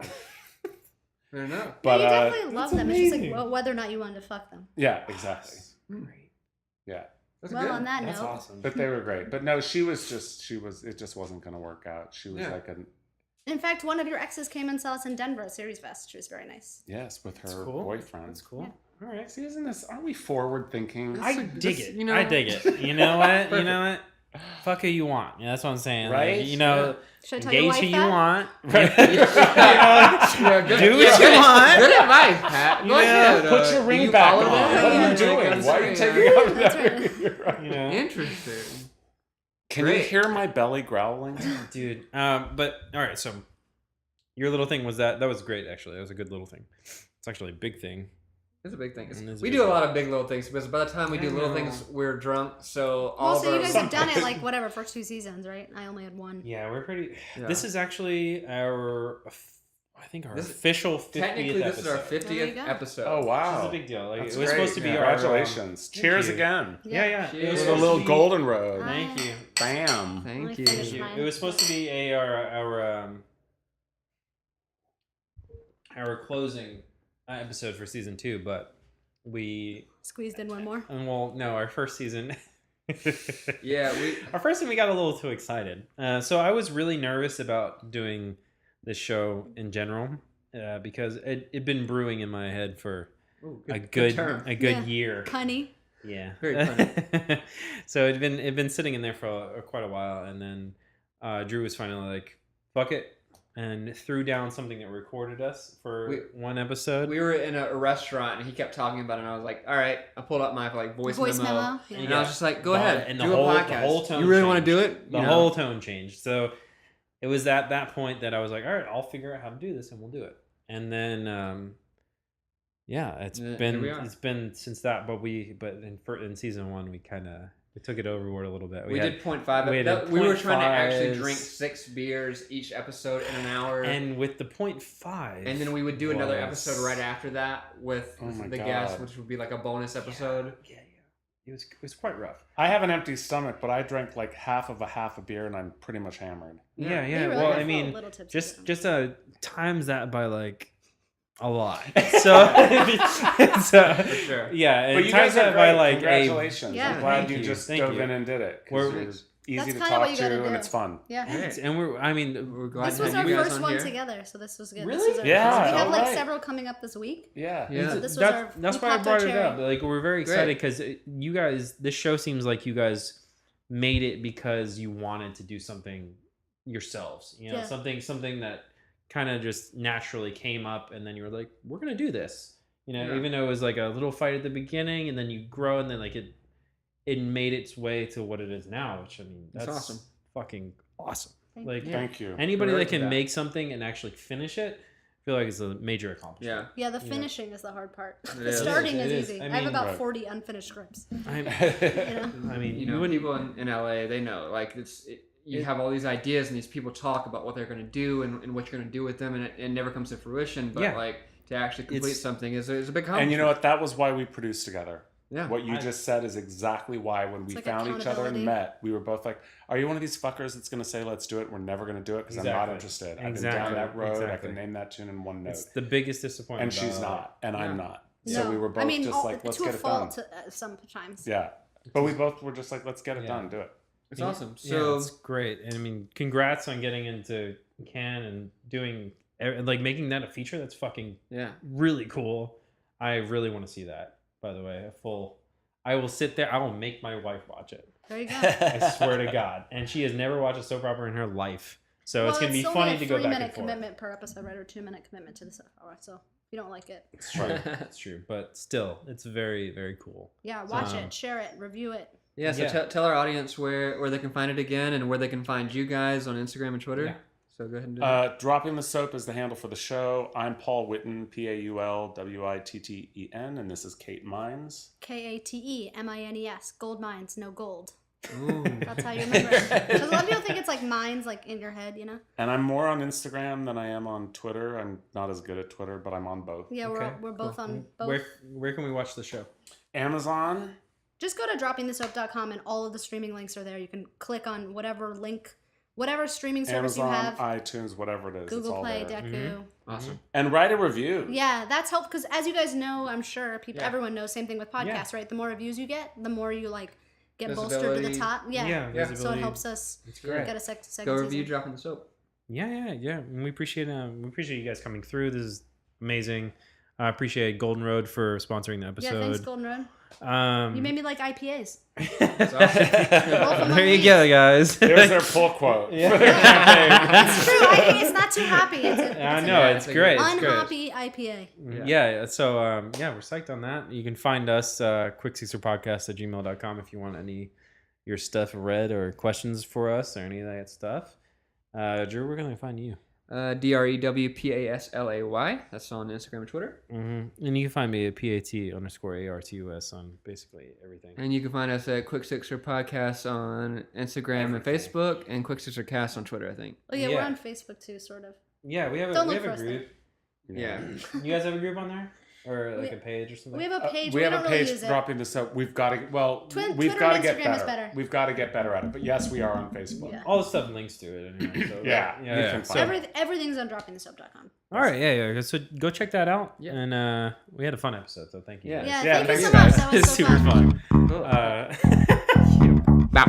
Fair enough. But yeah, you definitely love that's them. It's just like amazing. well, whether or not you wanted to fuck them. yeah, exactly. Yeah, That's Well, good. on that That's note, awesome. but they were great. But no, she was just it just wasn't going to work out. She was Yeah. like in fact, one of your exes came and saw us in Denver at Series Fest. She was very nice. yes with That's her cool. boyfriend. That's cool. Yeah. All right. See, aren't we forward thinking? This- I This- dig it. you know- I dig it. You know what? You Perfect. know what? Fuck who you want. Yeah, that's what I'm saying. Right? Like, you know, Should I tell your engage wife who you that? want. Yeah, good. Do what Yeah, you good. want. Good advice, Pat. Go ahead. Put your do ring you back follow on. that? What are Yeah, you doing? that's Why are you right, taking yeah. off That's that? right. You know? Interesting. Can you Great. hear my belly growling? Dude. But all right. So your little thing was that was great. Actually, that was a good little thing. It's actually a big thing. It's a big thing. It is a We big do a thing. lot of big little things because by the time we do I little know. things, we're drunk. So all Well, of so our you guys have done it like whatever for 2 seasons, right? I only had one. Yeah, we're pretty. Yeah. This is actually I think our This- official 50th technically this episode. is our There 50th you go. episode. Oh This is wow! a big deal. Like That's it was great. supposed to be Yeah. our Congratulations! Thank Cheers you. again. Yeah, yeah. Cheers. It was With a supposed little to be- golden road. Thank you. Bam. Thank Let you. me finish Thank you. mine. It was supposed to be our closing episode for season 2, but we Squeezed in one more. our first season. Yeah, Our first season we got a little too excited. So I was really nervous about doing this show in general because it'd been brewing in my head for Ooh, a good term. Yeah. year. Punny. Yeah, Very funny. So it'd been sitting in there for quite a while, and then Drew was finally like, "Fuck it," and threw down something that recorded us for one episode. We were in a restaurant and he kept talking about it and I was like, all right. I pulled up my voice memo. Yeah. And I was just like, go The- ahead, and the do whole- a the podcast. whole tone You really want to changed. do it? The You know? whole tone changed. So it was at that point that I was like, all right, I'll figure out how to do this and we'll do it. And then, it's Yeah, here been we are. since that. But in season 1, we took it overboard a little bit. We had- did 0.5. we had We were trying to actually 0.5s. drink 6 beers each episode in an hour. and with the 0.5, And then we would do another was- episode right after that with Oh my the God. guest, which would be like a bonus episode. Yeah. It was quite rough. I have an empty stomach, but I drank like half a beer, and I'm pretty much hammered. Yeah. You really Well, were I a mean, little tipsy, though. just times that by like a lot. So, For sure. yeah, But and you times guys are that by great. like Congratulations! Yeah. I'm glad Thank you you. just Thank dove you. in and did it. 'cause We're- you're- easy That's to kinda talk what you gotta to, and do. it's fun. Yeah. Great. And We're glad This to was have our you guys first on one here. together, so this was good. Really? This was our Yeah, first. We have like alright. several coming up this week. Yeah. Yeah. So this was that's we why I popped our brought it cherry. up. Like, we're very Great. excited because you guys, this show seems like you guys made it because you wanted to do something yourselves. You know, Yeah. something that kind of just naturally came up, and then you were like, we're gonna do this. You know, Yeah. even though it was like a little fight at the beginning, and then you grow, and then like it made its way to what it is now, which I mean, That's awesome. fucking awesome. Thank Like, you. Thank you. anybody We're that right can with that. make something and actually finish it, I feel like it's a major accomplishment. Yeah. Yeah, the Yeah. finishing is the hard part. It The is. starting It is is. easy. I I have mean- about Right. 40 unfinished scripts. I mean, You know, people in LA, they know. Like, you have all these ideas, and these people talk about what they're going to do and what you're going to do with them, and it never comes to fruition. But Yeah. like, to actually complete It's- something is a big accomplishment. And you know what? That was why we produced together. Yeah. What you I- just said is exactly why when we like found each other and accountability. met, we were both like, are you one of these fuckers that's going to say, let's do it? We're never going to do it because I'm not Exactly. interested. I've been Exactly. down that road. I Exactly. can name that tune in one note. It's the biggest disappointment. And she's about- not. And I'm Yeah. not. So No. we were both I mean, just like, let's to get a it done. fault sometimes. Yeah. But we both were just like, let's get it Yeah. done. Do it. It's awesome. Yeah, So it's great. And I mean, congrats on getting into Can and doing like making that a feature. That's fucking yeah. really cool. I really want to see that. By the way, I will sit there. I will make my wife watch it. There you go. I swear to God. And she has never watched a soap opera in her life. So it's gonna be funny to go back and 3-minute forth. commitment per episode, right? Or 2-minute commitment to the soap opera. So if you don't like it, It's true. It's true. But still, it's very, very cool. yeah, watch Um, it, share it, review it. Yeah, so Yeah. tell our audience where they can find it again and where they can find you guys on Instagram and Twitter. Yeah. So go ahead and do that. Dropping the Soap is the handle for the show. I'm Paul Witten, PaulWitten, and this is Kate Mines. KATEMINES. Gold mines, no gold. Ooh. That's how you remember it. Because a lot of people think it's like mines, like in your head, you know? And I'm more on Instagram than I am on Twitter. I'm not as good at Twitter, but I'm on both. Yeah, Okay, we're both cool. on both. Where can we watch the show? Amazon. Just go to droppingthesoap.com and all of the streaming links are there. You can click on whatever link, whatever streaming service Amazon, you have. iTunes, whatever it is. it's Google all Play, there. Deku. Awesome. And write a review. Yeah, that's helped because as you guys know, I'm sure Yeah. everyone knows. Same thing with podcasts, right? The more reviews you get, the more you like get bolstered to Visibility. the top. Yeah. Yeah. So it visibility. helps us It's great. get a second Go season. review Dropping the Soap. Yeah. And we appreciate you guys coming through. This is amazing. I appreciate Golden Road for sponsoring the episode. Yeah, thanks, Golden Road. Um, You made me like IPAs. That's awesome. there you go, guys. There's their pull quote. Yeah. It's true. It's not too happy. It's I a know, it's it's great. It's great. unhoppy IPA. Yeah. So we're psyched on that. You can find us quick6podcast@gmail.com if you want your stuff read or questions for us or any of that stuff. Drew, where can I find you? DREWPASLAY. That's on Instagram and Twitter. Mm-hmm. And you can find me at PAT_ARTUS on basically everything. And you can find us at Quick Sixer Podcast on Instagram and Facebook, and Quick Sixer Cast on Twitter, I think. Oh yeah, we're Yeah. on Facebook too, sort of. Yeah, we have Don't a look for us group. Yeah. You guys have a group on there, or like We- a page or something? We have a page. We have don't a really page use it. dropping this up. We've got to we've Twitter got to and get Instagram is better. better. We've got to get better at it. But yes, we are on Facebook. Yeah. All the stuff links to it anyway. So Yeah, you can So, find Everything's on droppingthesoap.com. all right, yeah. So go check that out. Yeah. And we had a fun episode, so thank you. Yeah. guys. Yeah, thank you thanks, so guys. much. That was It's so super fun. fun. Cool. Bow.